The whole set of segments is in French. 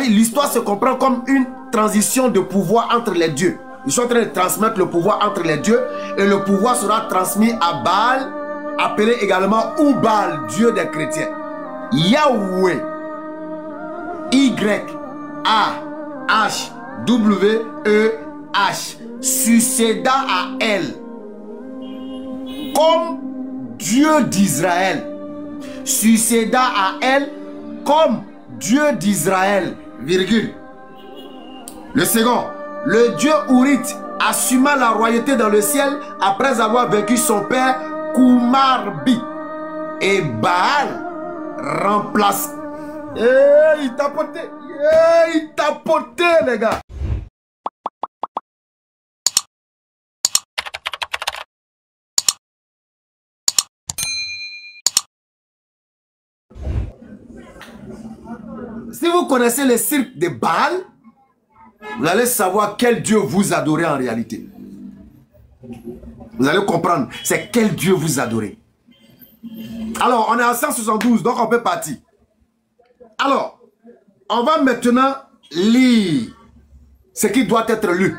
L'histoire se comprend comme une transition de pouvoir entre les dieux. Ils sont en train de transmettre le pouvoir entre les dieux et le pouvoir sera transmis à Baal, appelé également Oubal, Dieu des chrétiens. Yahweh, Y-A-H-W-E-H, succéda à elle comme Dieu d'Israël. Succéda à elle comme Dieu d'Israël, virgule. Le second, le Dieu Ourite assuma la royauté dans le ciel après avoir vaincu son père Koumarbi. Et Baal remplace. Il t'a porté. Il t'a porté, les gars. Si vous connaissez le cirque de Baal, vous allez savoir quel Dieu vous adorez en réalité. Vous allez comprendre, c'est quel Dieu vous adorez. Alors, on est à 172, donc on peut partir. Alors, on va maintenant lire ce qui doit être lu.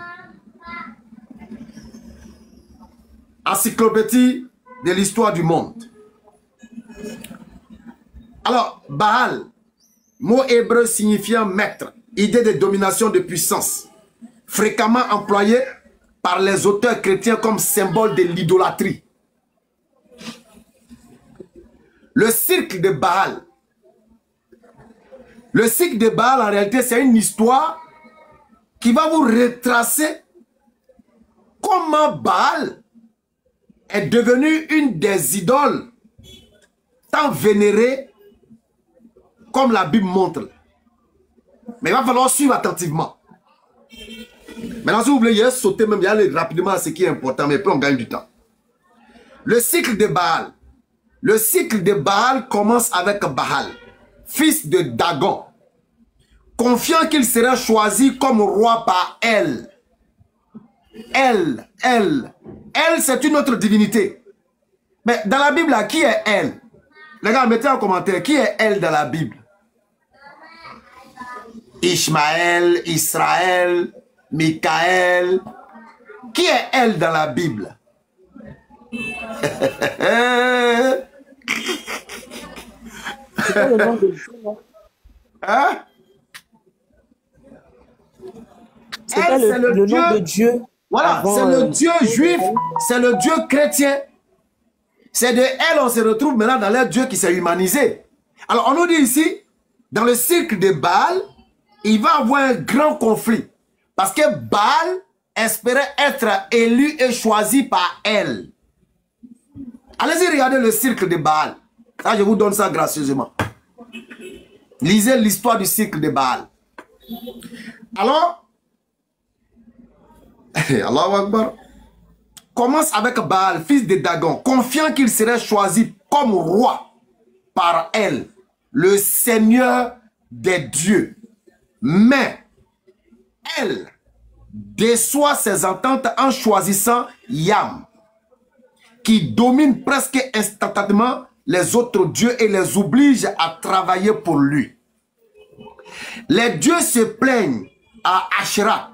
Encyclopédie de l'histoire du monde. Alors, Baal, mot hébreu signifiant maître, idée de domination, de puissance, fréquemment employée par les auteurs chrétiens comme symbole de l'idolâtrie. Le cycle de Baal. Le cycle de Baal, en réalité, c'est une histoire qui va vous retracer comment Baal est devenu une des idoles tant vénérées comme la Bible montre. Mais il va falloir suivre attentivement. Maintenant, si vous voulez, il y a sauter même, il y a aller rapidement à ce qui est important, mais puis on gagne du temps. Le cycle de Baal. Le cycle de Baal commence avec Baal, fils de Dagon, confiant qu'il serait choisi comme roi par Elle. Elle, c'est une autre divinité. Mais dans la Bible, là, qui est Elle? Les gars, mettez en commentaire, qui est Elle dans la Bible? Ishmaël, Israël, Michaël. Qui est Elle dans la Bible? C'est pas le nom de Dieu, non? Hein? C'est pas le nom de Dieu. Voilà, c'est le Dieu juif, c'est le Dieu chrétien. C'est de Elle on se retrouve maintenant dans leur Dieu qui s'est humanisé. Alors on nous dit ici, dans le cycle de Baal, il va y avoir un grand conflit. Parce que Baal espérait être élu et choisi par Elle. Allez-y regarder le cycle de Baal. Ça, je vous donne ça gracieusement. Lisez l'histoire du cycle de Baal. Alors, Allahu Akbar. Commence avec Baal, fils de Dagon, confiant qu'il serait choisi comme roi par Elle, le Seigneur des dieux. Mais Elle déçoit ses ententes en choisissant Yam, qui domine presque instantanément les autres dieux et les oblige à travailler pour lui. Les dieux se plaignent à Asherah,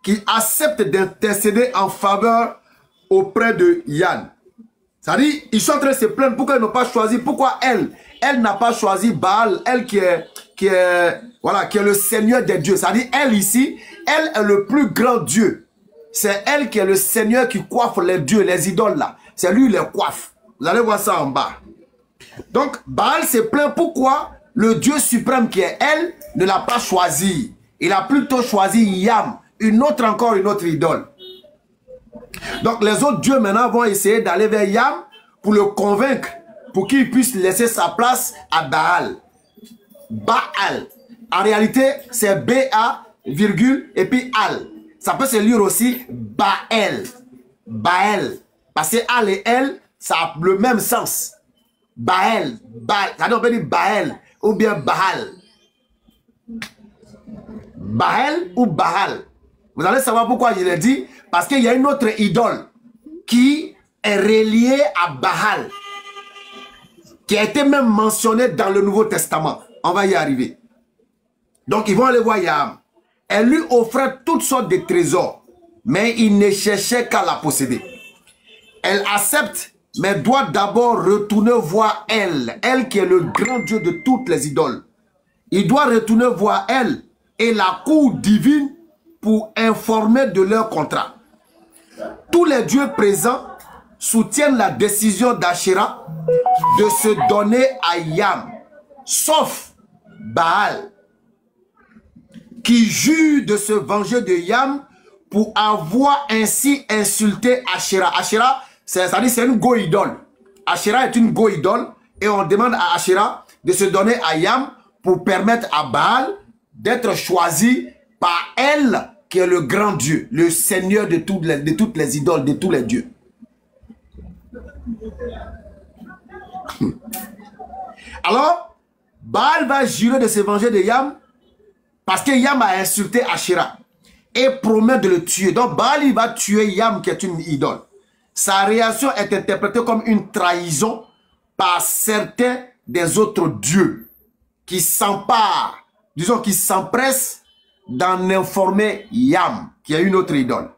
qui accepte d'intercéder en faveur auprès de Yann. C'est-à-dire, ils sont en train de se plaindre pourquoi ils n'ont pas choisi, pourquoi elle n'a pas choisi Baal, elle qui est le Seigneur des dieux. C'est-à-dire, elle ici, elle est le plus grand Dieu. C'est elle qui est le Seigneur qui coiffe les dieux, les idoles là. C'est lui qui les coiffe. Vous allez voir ça en bas. Donc, Baal se plaint pourquoi le Dieu suprême qui est elle ne l'a pas choisi. Il a plutôt choisi Yam, une autre idole. Donc, les autres dieux maintenant vont essayer d'aller vers Yam pour le convaincre, pour qu'il puisse laisser sa place à Baal. Baal. En réalité, c'est B-A, virgule, et puis Al. Ça peut se lire aussi Baal. Baal. Parce que Al et El, ça a le même sens. Baal. Baal. Ça on peut dire Baal ou bien Baal. Baal ou Baal. Vous allez savoir pourquoi je l'ai dit. Parce qu'il y a une autre idole qui est reliée à Baal. Qui a été même mentionnée dans le Nouveau Testament. On va y arriver. Donc, ils vont aller voir Yam. Elle lui offrait toutes sortes de trésors, mais il ne cherchait qu'à la posséder. Elle accepte, mais doit d'abord retourner voir elle qui est le grand Dieu de toutes les idoles. Il doit retourner voir elle et la cour divine pour informer de leur contrat. Tous les dieux présents soutiennent la décision d'Asherah de se donner à Yam, sauf Baal, qui jure de se venger de Yam pour avoir ainsi insulté Asherah. Asherah, c'est-à-dire c'est une go-idole. Asherah est une go-idole et on demande à Asherah de se donner à Yam pour permettre à Baal d'être choisi par elle qui est le grand Dieu, le Seigneur de toutes les idoles, de tous les dieux. Alors, Baal va jurer de se venger de Yam parce que Yam a insulté Asherah et promet de le tuer. Donc Baal il va tuer Yam qui est une idole. Sa réaction est interprétée comme une trahison par certains des autres dieux qui s'emparent, disons qui s'empressent d'en informer Yam qui est une autre idole.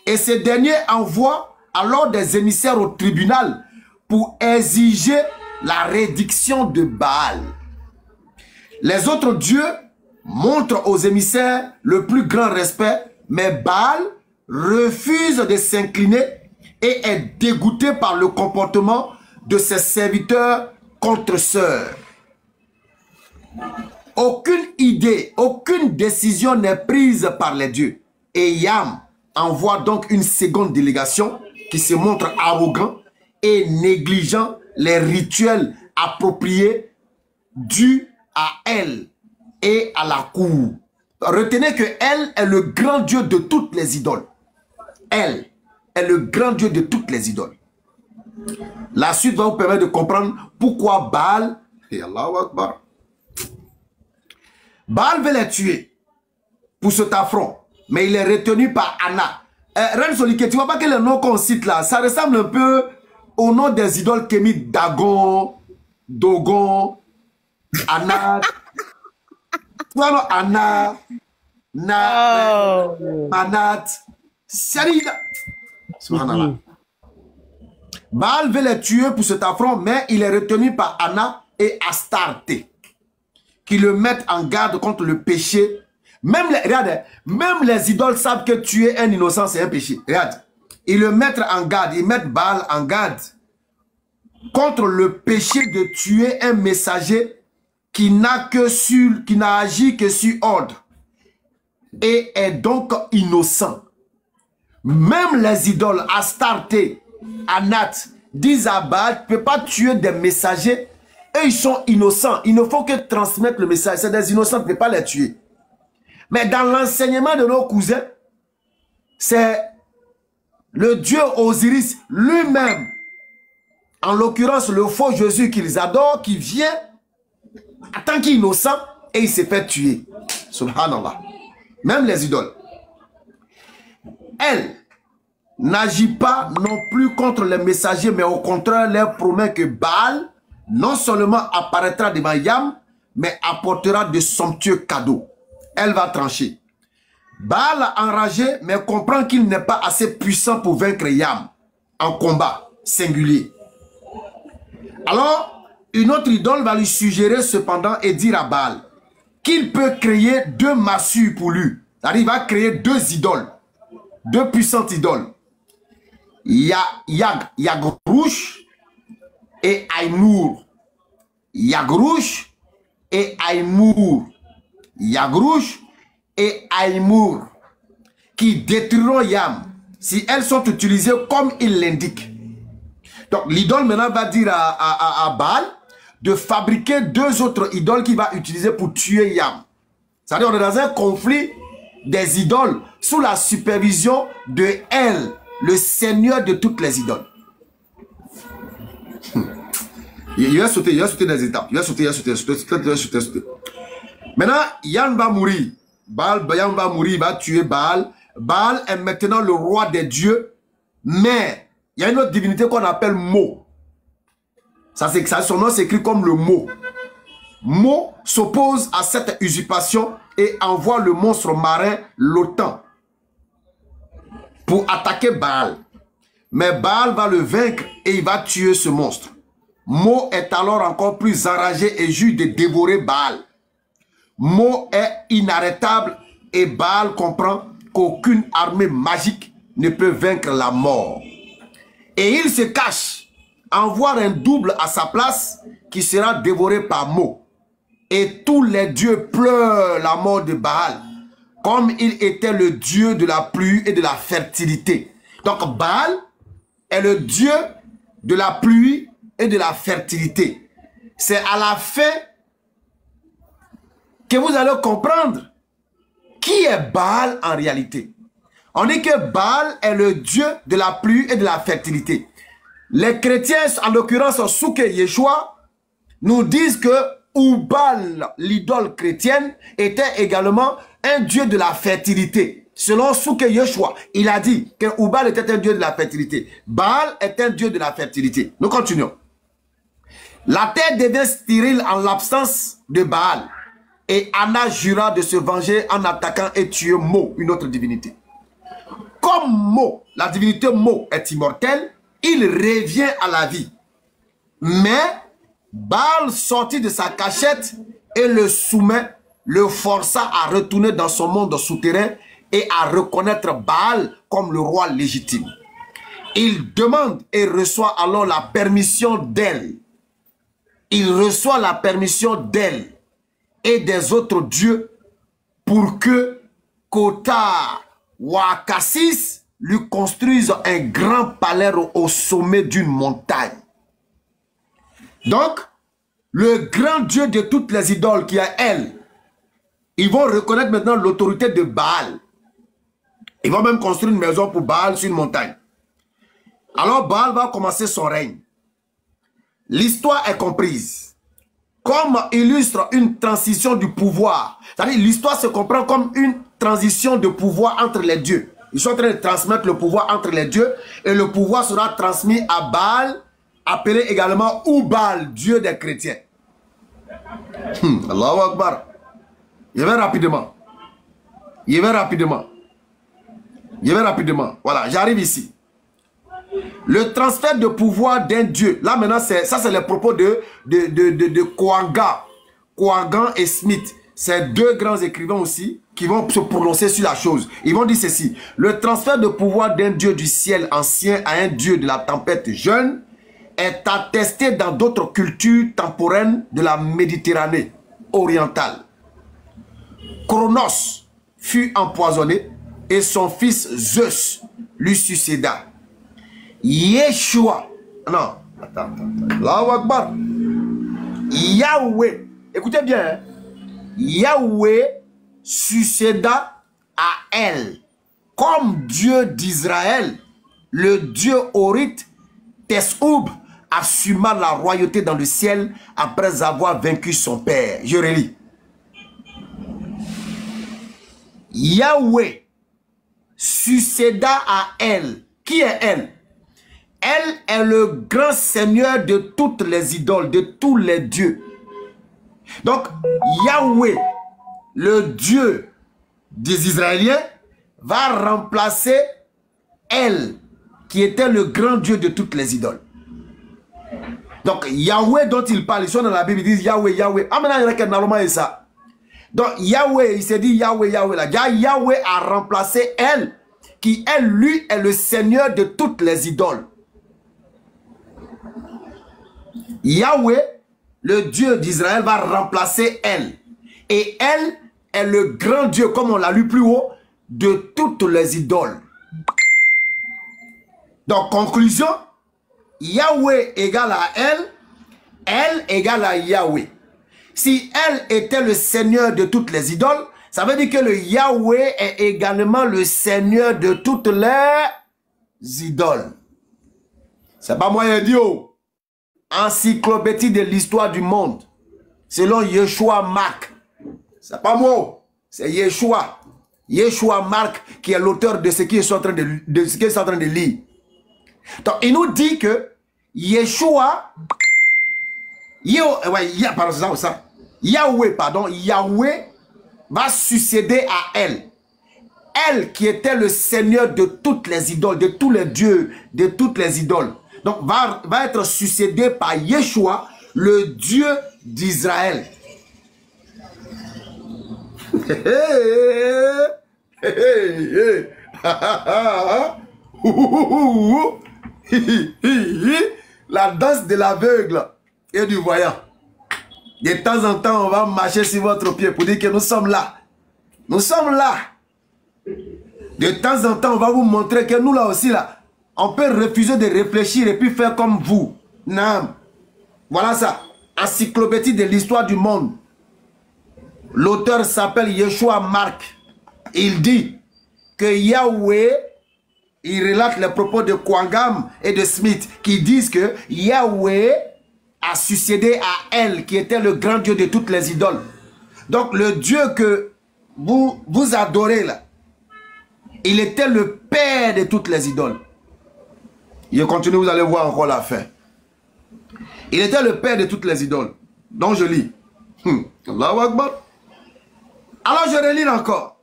Et ces derniers envoient alors des émissaires au tribunal pour exiger la réduction de Baal. Les autres dieux montrent aux émissaires le plus grand respect, mais Baal refuse de s'incliner et est dégoûté par le comportement de ses serviteurs contre-sœurs. Aucune idée, aucune décision n'est prise par les dieux. Et Yam envoie donc une seconde délégation qui se montre arrogant et négligent les rituels appropriés dus à elle et à la cour. Retenez que elle est le grand Dieu de toutes les idoles. Elle est le grand Dieu de toutes les idoles. La suite va vous permettre de comprendre pourquoi Baal, et Allahu Akbar, Baal veut les tuer pour cet affront, mais il est retenu par Anna. Reine Solike, tu vois pas que le nom qu'on cite là, ça ressemble un peu au nom des idoles kémites Dagon, Dogon, Anna. Tu vois, non, Anna, Manat, Sarida. Subhanallah. Baal veut les tuer pour cet affront, mais il est retenu par Anna et Astarte, qui le mettent en garde contre le péché. Même les idoles savent que tuer un innocent, c'est un péché. Regarde. Ils le mettent en garde, ils mettent Baal en garde contre le péché de tuer un messager qui n'a agi que sur ordre et est donc innocent. Même les idoles, Astarte, Anat, disent à Baal, tu ne peux pas tuer des messagers. Eux, ils sont innocents. Il ne faut que transmettre le message. C'est des innocents, tu ne peux pas les tuer. Mais dans l'enseignement de nos cousins, c'est le Dieu Osiris lui-même, en l'occurrence le faux Jésus qu'ils adorent, qui vient en tant qu'innocent et il s'est fait tuer. Subhanallah. Même les idoles. Elle n'agit pas non plus contre les messagers, mais au contraire leur promet que Baal non seulement apparaîtra devant Yam, mais apportera de somptueux cadeaux. Elle va trancher. Baal enragé, mais comprend qu'il n'est pas assez puissant pour vaincre Yam en combat singulier. Alors, une autre idole va lui suggérer cependant et dire à Baal qu'il peut créer deux massues pour lui. C'est-à-dire, il va créer deux idoles, deux puissantes idoles. Yagrouche et Aïmour. Yagrouche et Aïmour. Yagrouche et Aïmour, qui détruiront Yam si elles sont utilisées comme il l'indique. Donc l'idole maintenant va dire à Baal de fabriquer deux autres idoles qu'il va utiliser pour tuer Yam. C'est-à-dire on est dans un conflit des idoles sous la supervision de elle, le Seigneur de toutes les idoles. Il va sauter des étapes. Il va sauter. Maintenant, Yam va mourir. Yam va mourir, il va tuer Baal. Baal est maintenant le roi des dieux, mais il y a une autre divinité qu'on appelle Mo. Son nom s'écrit comme le mot. Mo s'oppose à cette usurpation et envoie le monstre marin l'OTAN pour attaquer Baal. Mais Baal va le vaincre et il va tuer ce monstre. Mo est alors encore plus enragé et jure de dévorer Baal. Mo est inarrêtable et Baal comprend qu'aucune armée magique ne peut vaincre la mort. Et il se cache, envoie un double à sa place qui sera dévoré par Mo. Et tous les dieux pleurent la mort de Baal, comme il était le dieu de la pluie et de la fertilité. Donc Baal est le dieu de la pluie et de la fertilité. C'est à la fin que vous allez comprendre qui est Baal en réalité. On dit que Baal est le dieu de la pluie et de la fertilité. Les chrétiens, en l'occurrence Souke Yeshua, nous disent que Oubal, l'idole chrétienne, était également un dieu de la fertilité. Selon Souke Yeshua, il a dit que Oubal était un dieu de la fertilité. Baal est un dieu de la fertilité. Nous continuons. La terre devient stérile en l'absence de Baal. Et Anna jura de se venger en attaquant et tuant Mo, une autre divinité. Comme Mo, la divinité Mo est immortelle, il revient à la vie. Mais Baal sortit de sa cachette et le soumet, le força à retourner dans son monde souterrain et à reconnaître Baal comme le roi légitime. Il demande et reçoit alors la permission d'elle. Il reçoit la permission d'elle et des autres dieux pour que Kota Wakassis lui construise un grand palais au sommet d'une montagne. Donc, le grand dieu de toutes les idoles qui est elle, ils vont reconnaître maintenant l'autorité de Baal. Ils vont même construire une maison pour Baal sur une montagne. Alors Baal va commencer son règne. L'histoire est comprise comme illustre une transition du pouvoir. C'est-à-dire l'histoire se comprend comme une transition de pouvoir entre les dieux. Ils sont en train de transmettre le pouvoir entre les dieux et le pouvoir sera transmis à Baal, appelé également Oubal, dieu des chrétiens. Allahu Akbar. Je vais rapidement. Je vais rapidement. Voilà, j'arrive ici. Le transfert de pouvoir d'un dieu. Là maintenant, ça c'est les propos de Kouagan et Smith. C'est deux grands écrivains aussi qui vont se prononcer sur la chose. Ils vont dire ceci. Le transfert de pouvoir d'un dieu du ciel ancien à un dieu de la tempête jeune est attesté dans d'autres cultures temporelles de la Méditerranée orientale. Chronos fut empoisonné et son fils Zeus lui succéda. Yeshua, non, attends. Allahu Akbar. Yahweh, écoutez bien, hein? Yahweh succéda à elle comme Dieu d'Israël. Le Dieu Horite Teshoub assuma la royauté dans le ciel après avoir vaincu son père. Je relis. Yahweh succéda à elle. Qui est elle? Elle est le grand seigneur de toutes les idoles, de tous les dieux. Donc, Yahweh, le Dieu des Israéliens, va remplacer elle, qui était le grand Dieu de toutes les idoles. Donc, Yahweh dont il parle, ils sont dans la Bible, ils disent Yahweh, Yahweh. Ah, maintenant, il y a quelqu'un ça. Donc, Yahweh, il s'est dit Yahweh, Yahweh. Là. Yahweh a remplacé elle, qui, elle, lui, est le Seigneur de toutes les idoles. Yahweh, le Dieu d'Israël, va remplacer elle. Et elle est le grand Dieu, comme on l'a lu plus haut, de toutes les idoles. Donc, conclusion, Yahweh égale à elle égale à Yahweh. Si elle était le Seigneur de toutes les idoles, ça veut dire que le Yahweh est également le Seigneur de toutes les idoles. C'est pas moi qui dis. Encyclopédie de l'histoire du monde. Selon Yeshua Marc. C'est pas moi. C'est Yeshua. Yeshua Marc qui est l'auteur de ce qu'ils sont en train de lire. Donc il nous dit que Yeshua. Yahweh, pardon, Yahweh va succéder à elle. Elle qui était le Seigneur de toutes les idoles, de tous les dieux, de toutes les idoles. Donc va être succédé par Yeshua, le Dieu d'Israël. La danse de l'aveugle et du voyant. De temps en temps, on va marcher sur votre pied pour dire que nous sommes là. Nous sommes là. De temps en temps, on va vous montrer que nous là aussi, là, on peut refuser de réfléchir et puis faire comme vous. Non. Voilà ça. Encyclopédie de l'histoire du monde. L'auteur s'appelle Yeshua Marc. Il dit que Yahweh, il relate les propos de Kwangam et de Smith qui disent que Yahweh a succédé à elle, qui était le grand Dieu de toutes les idoles. Donc le Dieu que vous adorez là, il était le père de toutes les idoles. Je continue, vous allez voir encore la fin. Il était le père de toutes les idoles. Donc je lis. Allahu Akbar. Alors je relis encore.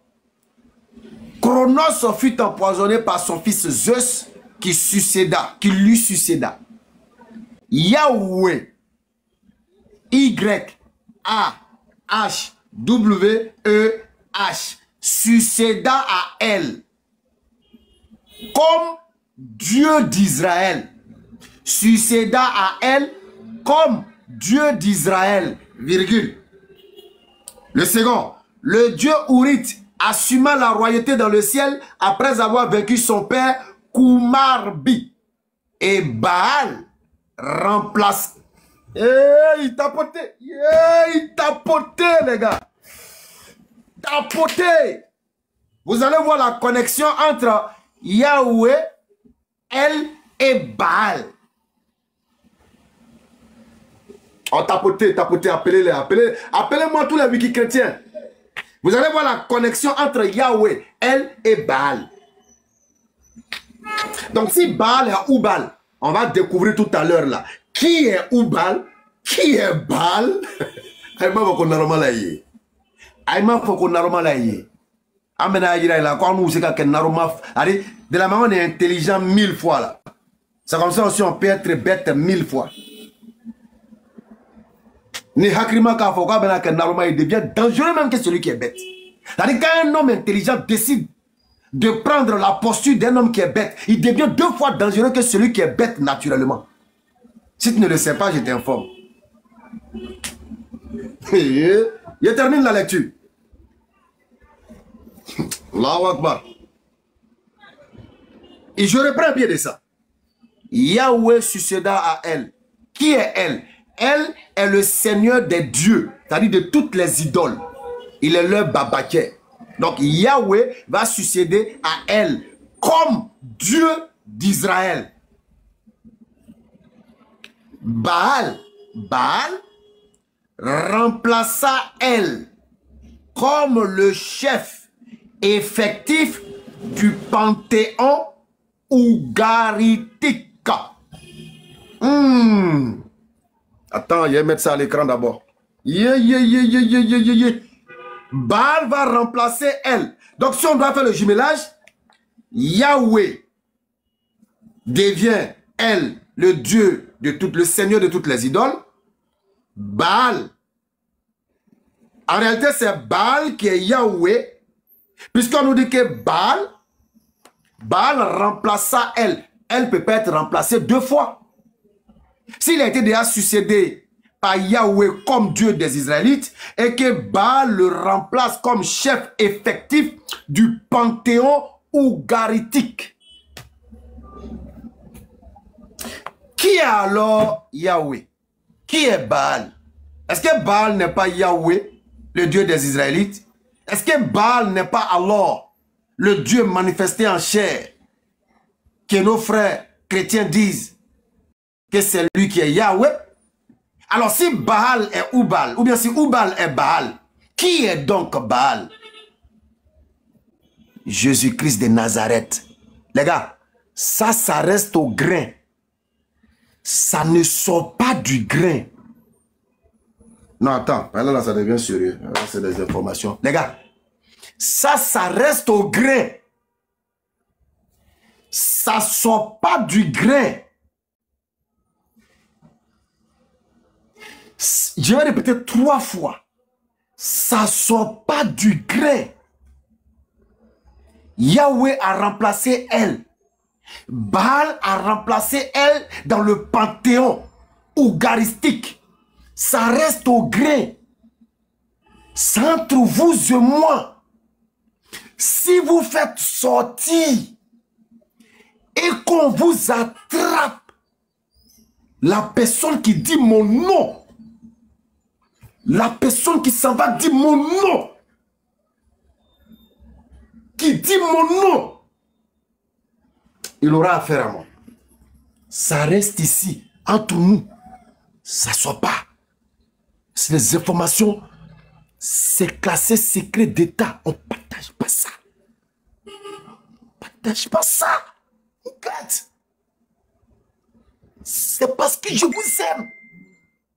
Chronos fut empoisonné par son fils Zeus qui lui succéda. Yahweh, Y-A-H-W-E-H, succéda à elle comme Dieu d'Israël. Succéda à elle comme Dieu d'Israël, virgule. Le second, le Dieu Ourite assuma la royauté dans le ciel après avoir vaincu son père Kumarbi. Et Baal remplace. Il tapotait. Il tapotait, les gars. Tapotait. Vous allez voir la connexion entre Yahweh, elle et Baal. Oh, tapoter, appelez-les, appelez-moi tous les wiki chrétiens. Vous allez voir la connexion entre Yahweh, elle et Baal. Donc si Baal est Oubal, on va découvrir tout à l'heure là. Qui est Oubal? Qui est Baal? Aïma faut qu'on a normal aïe. Aïma faut qu'on a normal aïe. Amena aïe là, quand nous c'est qu'un normal. Allez, de la manière on est intelligent 1000 fois là. C'est comme ça aussi on peut être bête 1000 fois. Ni Hakrima Kafoka Benaka Naroma, il devient dangereux même que celui qui est bête. C'est-à-dire quand un homme intelligent décide de prendre la posture d'un homme qui est bête, il devient 2 fois dangereux que celui qui est bête naturellement. Si tu ne le sais pas, je t'informe. Je termine la lecture. Allahu Akbar. Et je reprends bien de ça. Yahweh succéda à elle. Qui est elle? Elle est le Seigneur des dieux, c'est-à-dire de toutes les idoles. Il est leur babaké. Donc Yahweh va succéder à elle comme Dieu d'Israël. Baal remplaça elle comme le chef effectif du panthéon ougaritique. Attends, je vais mettre ça à l'écran d'abord. Baal va remplacer elle. Donc si on doit faire le jumelage, Yahweh devient elle le Dieu de tout, le Seigneur de toutes les idoles. Baal, en réalité c'est Baal qui est Yahweh, puisqu'on nous dit que Baal remplaça elle. Elle ne peut pas être remplacée 2 fois. S'il a été déjà succédé par Yahweh comme Dieu des Israélites et que Baal le remplace comme chef effectif du panthéon ougaritique. Qui est alors Yahweh? Qui est Baal? Est-ce que Baal n'est pas Yahweh, le Dieu des Israélites? Est-ce que Baal n'est pas alors le Dieu manifesté en chair que nos frères chrétiens disent que c'est lui qui est Yahweh? Alors si Baal est Oubal, ou bien si Oubal est Baal, qui est donc Baal? Jésus-Christ de Nazareth. Les gars, ça reste au grain. Ça ne sort pas du grain. Non, attends. Là, ça devient sérieux. C'est des informations. Les gars, ça reste au grain. Ça sort pas du grain. Je vais répéter 3 fois. Ça sort pas du grain. Yahweh a remplacé elle. Baal a remplacé elle dans le panthéon ougaristique. Ça reste au grain. C'est entre vous et moi. Si vous faites sortir et qu'on vous attrape, la personne qui dit mon nom, la personne qui s'en va dire mon nom, qui dit mon nom, il aura affaire à moi. Ça reste ici, entre nous. Ça ne sort pas. C'est des informations, c'est classé secret d'État. On ne partage pas ça. On ne partage pas ça. Regarde. C'est parce que je vous aime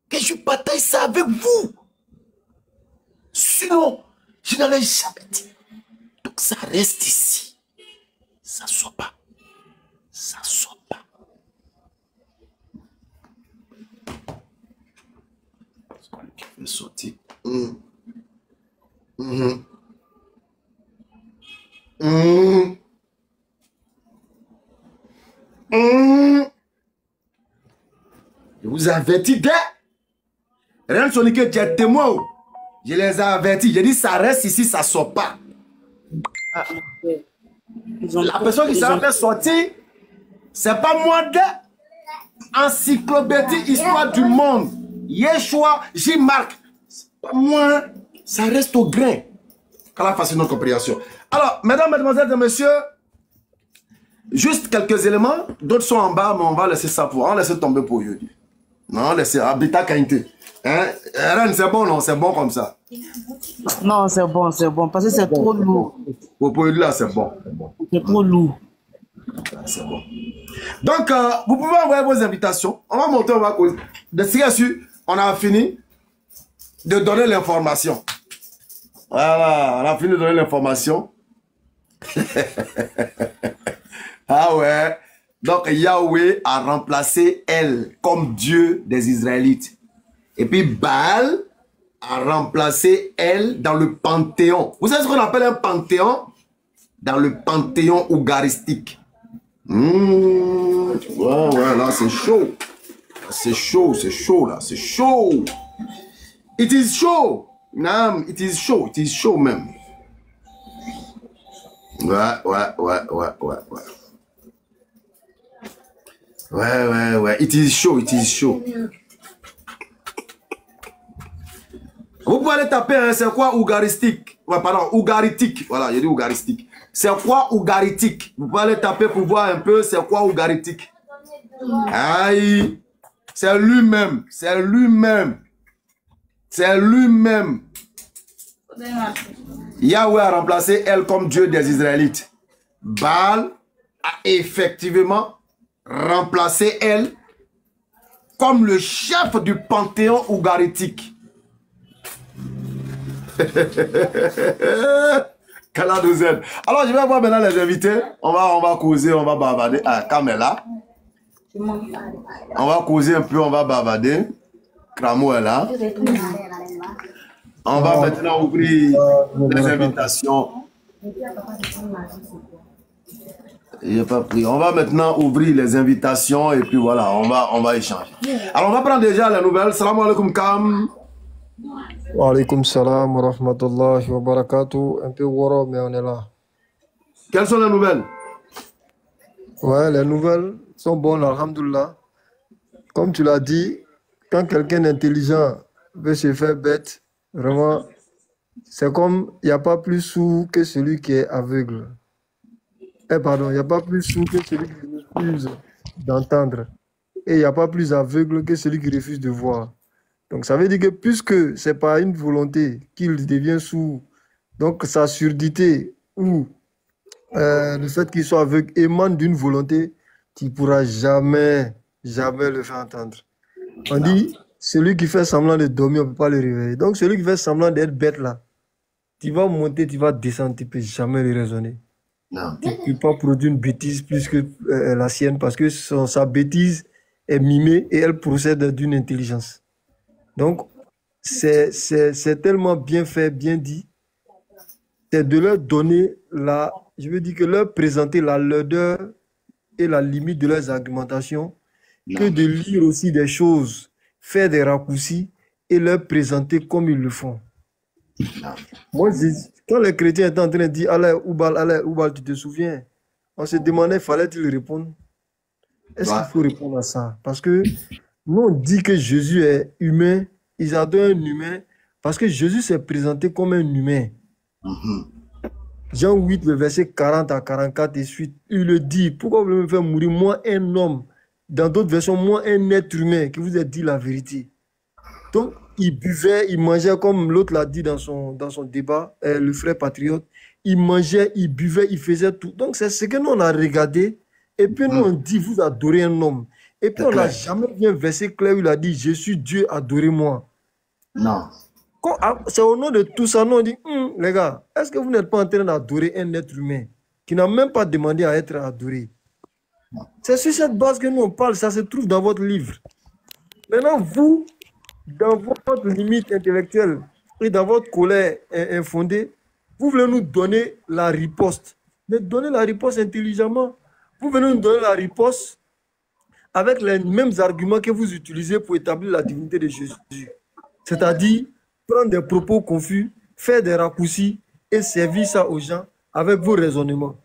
que je partage ça avec vous. Sinon, je n'allais jamais dire. Donc ça reste ici. Ça ne sort pas. Ça ne sort pas. Qui fait sortir. Je vous avertis dès. Rien de sonique, tu es témoin. Je les ai avertis. J'ai dit ça reste ici, ça ne sort pas. La personne qui s'en fait sortir, c'est pas moi de encyclopédie histoire du monde. Yeshua, J-Marc. C'est pas moi. Ça reste au grain. Qu'Allah fasse une compréhension. Alors, mesdames, mesdemoiselles et messieurs, juste quelques éléments. D'autres sont en bas, mais on va laisser ça pour. On va laisser tomber pour eux. Non, laissez Habitat Kainte. Hein? C'est bon, non? C'est bon comme ça. Non, c'est bon, parce que c'est trop lourd. Pour eux, là, c'est bon. C'est trop lourd. C'est bon. Donc, vous pouvez envoyer vos invitations. On va monter, on va causer. De ce qu'il on a fini de donner l'information. Voilà, on a fini de donner l'information. Ah ouais. Donc, Yahweh a remplacé elle comme Dieu des Israélites. Et puis, Baal a remplacé elle dans le panthéon. Vous savez ce qu'on appelle un panthéon? Dans le panthéon ougaristique. Ouais, là, c'est chaud. C'est chaud, là. C'est chaud. It is show. Non, it is show même. Ouais. It is show. Vous pouvez aller taper, hein, c'est quoi ougaristique? Ouais, pardon, ougaritique. Voilà, j'ai dit ougaristique. C'est quoi ougaritique? Vous pouvez aller taper pour voir un peu c'est quoi ougaritique. Aïe. C'est lui-même. Yahweh a remplacé elle comme Dieu des Israélites. Baal a effectivement remplacé elle comme le chef du panthéon ougaritique. Alors je vais voir maintenant les invités. On va causer, on va bavarder. Ah, Kamela. On va causer un peu, on va bavarder. Kramo est là. On va maintenant ouvrir les invitations. J'ai pas pris. On va maintenant ouvrir les invitations et puis voilà, on va échanger. Alors on va prendre déjà les nouvelles. Salam alaikum Kam. Wa alaikum salam wa rahmatullahi wa barakatuh. Un peu woro, mais on est là. Quelles sont les nouvelles? Ouais, les nouvelles sont bonnes, alhamdoulilah. Comme tu l'as dit, quand quelqu'un d'intelligent veut se faire bête, vraiment, c'est comme il n'y a pas plus sourd que celui qui est aveugle. Pardon, il n'y a pas plus sourd que celui qui refuse d'entendre. Et il n'y a pas plus aveugle que celui qui refuse de voir. Donc ça veut dire que puisque ce n'est pas une volonté qu'il devient sourd, donc sa surdité ou le fait qu'il soit aveugle émane d'une volonté, tu ne pourras jamais le faire entendre. On dit, celui qui fait semblant de dormir, on ne peut pas le réveiller. Donc, celui qui fait semblant d'être bête là, tu vas monter, tu vas descendre, tu ne peux jamais le raisonner. Non. Tu ne peux pas produire une bêtise plus que la sienne parce que sa bêtise est mimée et elle procède d'une intelligence. Donc, c'est tellement bien fait, bien dit. C'est de leur donner je veux dire que leur présenter la lourdeur et la limite de leurs argumentations, que de lire aussi des choses, faire des raccourcis et leur présenter comme ils le font. Moi, quand les chrétiens étaient en train de dire allez, Oubal, tu te souviens? On se demandait, fallait-il répondre? Est-ce qu'il faut répondre à ça? Parce que nous, on dit que Jésus est humain, ils adorent un humain, parce que Jésus s'est présenté comme un humain. Jean 8, le verset 40 à 44 et suite, il le dit, pourquoi vous voulez me faire mourir, moi, un homme? Dans d'autres versions, moi, un être humain qui vous a dit la vérité. Donc, il buvait, il mangeait, comme l'autre l'a dit dans son débat, le frère patriote, il mangeait, il buvait, il faisait tout. Donc, c'est ce que nous, on a regardé. Et puis, nous, on dit, vous adorez un homme. Et puis, on n'a jamais vu un verset clair où il a dit, je suis Dieu, adorez-moi. Non. C'est au nom de tout ça, nous, on dit, les gars, est-ce que vous n'êtes pas en train d'adorer un être humain qui n'a même pas demandé à être adoré? C'est sur cette base que nous, on parle. Ça se trouve dans votre livre. Maintenant, vous, dans votre limite intellectuelle et dans votre colère infondée, vous voulez nous donner la riposte. Mais donnez la riposte intelligemment. Vous venez nous donner la riposte avec les mêmes arguments que vous utilisez pour établir la divinité de Jésus. C'est-à-dire prendre des propos confus, faire des raccourcis et servir ça aux gens avec vos raisonnements.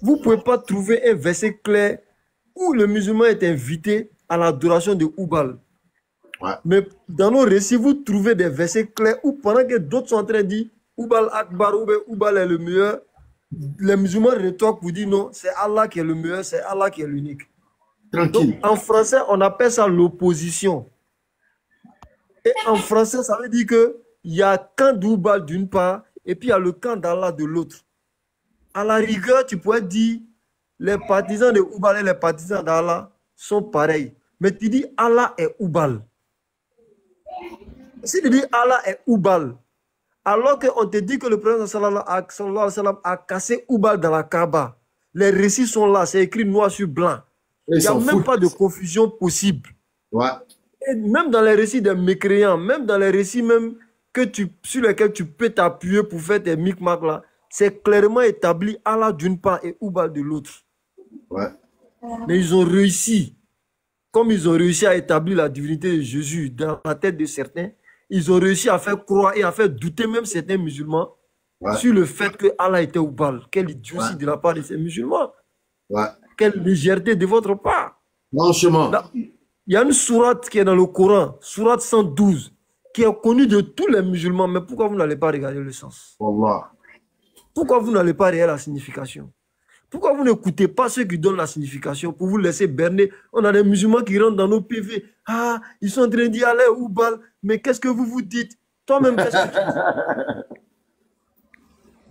Vous ne pouvez pas trouver un verset clair où le musulman est invité à l'adoration de Oubal. Ouais. Mais dans nos récits, vous trouvez des versets clairs où pendant que d'autres sont en train de dire Oubal Akbar, Oubal est le meilleur, les musulmans rétorquent pour dire non, c'est Allah qui est le meilleur, c'est Allah qui est l'unique. Tranquille. Donc en français, on appelle ça l'opposition. Et en français, ça veut dire qu'il y a camp d'Oubal d'une part et puis il y a le camp d'Allah de l'autre. À la rigueur, tu pourrais dire les partisans de Oubal et les partisans d'Allah sont pareils. Mais tu dis Allah est Oubal. Si tu dis Allah est Oubal, alors qu'on te dit que le prophète sallallahu alayhi wa sallam a cassé Oubal dans la Kaaba, les récits sont là, c'est écrit noir sur blanc. Il n'y a même pas de confusion possible. Ouais. Et même dans les récits des mécréants, même dans les récits même sur lesquels tu peux t'appuyer pour faire tes micmacs là, c'est clairement établi Allah d'une part et Oubal de l'autre. Ouais. Mais ils ont réussi, comme ils ont réussi à établir la divinité de Jésus dans la tête de certains, ils ont réussi à faire croire et à faire douter même certains musulmans sur le fait que Allah était Oubal. Quelle idiotie de la part de ces musulmans. Ouais. Quelle légèreté de votre part. Franchement. Il y a une sourate qui est dans le Coran, sourate 112, qui est connue de tous les musulmans. Mais pourquoi vous n'allez pas regarder le sens? Wallah. Pourquoi vous n'allez pas regarder la signification? Pourquoi vous n'écoutez pas ceux qui donnent la signification pour vous laisser berner? On a des musulmans qui rentrent dans nos PV. Ah, ils sont en train de dire allez, Oubal. Mais qu'est-ce que vous vous dites? Toi-même, qu'est-ce que tu dis?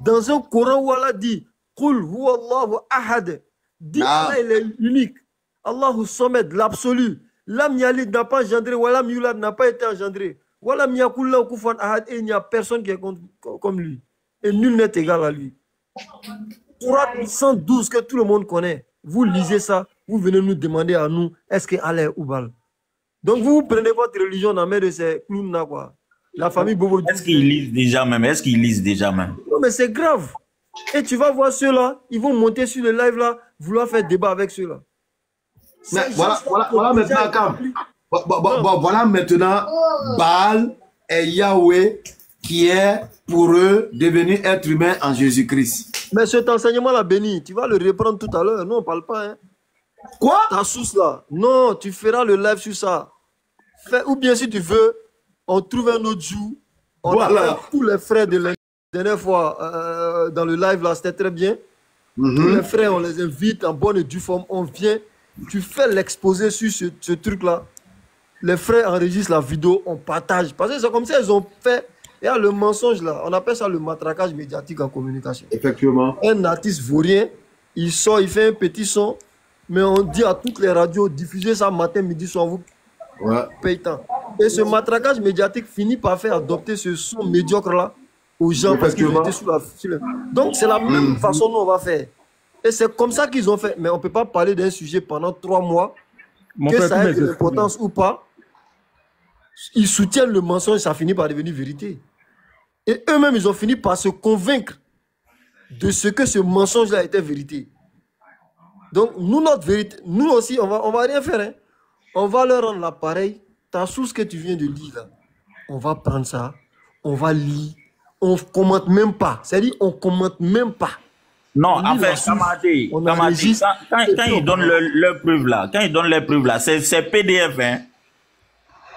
Dans un Coran où Allah dit Qul huwa Allahu ahad. Dit Allah, il est unique. Allahu Samad, l'absolu. Lam Yalid n'a pas engendré. Walam Yulad n'a pas été engendré. Walam Yakul lahu kufuwan ahad. Et il n'y a personne qui est comme lui. Et nul n'est égal à lui. Sourate 112 que tout le monde connaît. Vous lisez ça, vous venez nous demander à nous, est-ce que Allah est Oubal? Donc vous prenez votre religion dans la main de ces clowns-là, quoi. La famille Bobo. Est-ce qu'ils lisent déjà même? Est-ce qu'ils lisent déjà même? Non, mais c'est grave. Et tu vas voir ceux-là, ils vont monter sur le live là, vouloir faire débat avec ceux-là. Mais voilà maintenant, voilà maintenant Baal et Yahweh qui est pour eux devenu être humain en Jésus-Christ. Mais cet enseignement-là, Béni, tu vas le reprendre tout à l'heure. Nous, on ne parle pas. Hein. Quoi? Ta source là. Non, tu feras le live sur ça. Ou bien si tu veux, on trouve un autre jour. On a tous les frères de la dernière fois dans le live là, c'était très bien. Tous les frères, on les invite en bonne et due forme. On vient, tu fais l'exposé sur ce truc-là. Les frères enregistrent la vidéo, on partage. Parce que c'est comme ça, ils ont fait. Il y a le mensonge là, on appelle ça le matraquage médiatique en communication. Effectivement. Un artiste vaurien, il sort, il fait un petit son, mais on dit à toutes les radios, diffusez ça matin, midi, soir. Ouais. Paytant. Et ce matraquage médiatique finit par faire adopter ce son médiocre-là aux gens parce qu'ils étaient sous la... Donc, c'est la même façon dont on va faire. Et c'est comme ça qu'ils ont fait. Mais on ne peut pas parler d'un sujet pendant 3 mois, que ça ait de l'importance ou pas. Ils soutiennent le mensonge, ça finit par devenir vérité. Et eux-mêmes, ils ont fini par se convaincre de ce que ce mensonge-là était vérité. Donc, nous, notre vérité, nous aussi, on va rien faire. Hein. On va leur rendre l'appareil. Ta source que tu viens de lire, là, on va prendre ça, on va lire, on ne commente même pas. C'est-à-dire, on ne commente même pas. Non, en fait, Kamadi, quand ils donnent leurs preuves là, c'est PDF, hein.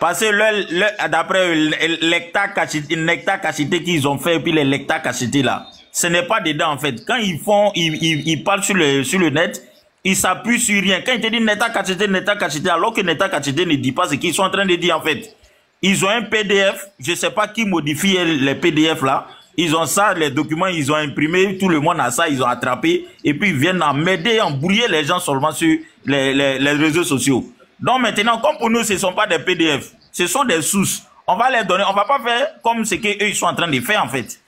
Parce que d'après les nectar cachetés qu'ils ont fait, et puis les lecteurs cachetés là, ce n'est pas dedans en fait. Quand ils parlent sur le net, ils s'appuient sur rien. Quand ils te disent nectar cacheté, alors que nectar cacheté ne dit pas ce qu'ils sont en train de dire en fait. Ils ont un PDF, je ne sais pas qui modifie les PDF là. Ils ont ça, les documents, ils ont imprimé, tout le monde a ça, ils ont attrapé, et puis ils viennent m'aider, embrouiller les gens seulement sur les réseaux sociaux. Donc maintenant, comme pour nous, ce ne sont pas des PDF, ce sont des sources. On va les donner, on ne va pas faire comme ce qu'eux ils sont en train de faire en fait.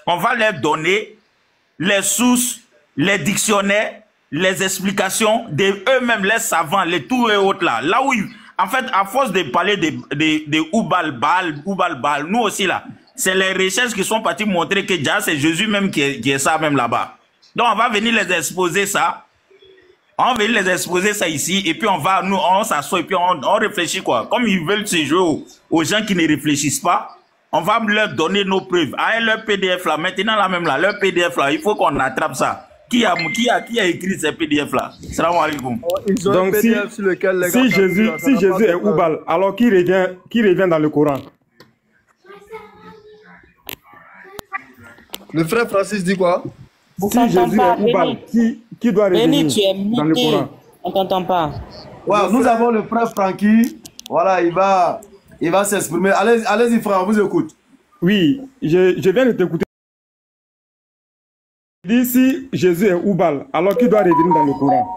On va leur donner les sources, les dictionnaires, les explications de eux-mêmes, les savants, les tout et autres là. Là où, en fait, à force de parler de Oubal, nous aussi là, c'est les recherches qui sont parties montrer que déjà c'est Jésus même qui est ça même là-bas. Donc on va venir les exposer ça. On va venir les exposer ça ici et puis on s'assoit et puis on réfléchit quoi. Comme ils veulent se jouer aux gens qui ne réfléchissent pas, on va leur donner nos preuves. Ah, leur PDF là, maintenant là même là, leur PDF là, il faut qu'on attrape ça. Qui a écrit ces PDF là? Salam alaikum. Donc si Jésus est Oubal, alors qui revient dans le Coran? Le frère Francis dit quoi? Si Jésus est Oubal, qui doit revenir dans le Coran? On t'entend pas. Ouais, nous avons le frère Francky. Voilà, il va s'exprimer. Allez-y, frère, on vous écoute. Oui, je viens de t'écouter. Dis si Jésus est Oubal, alors qui doit revenir dans le Coran?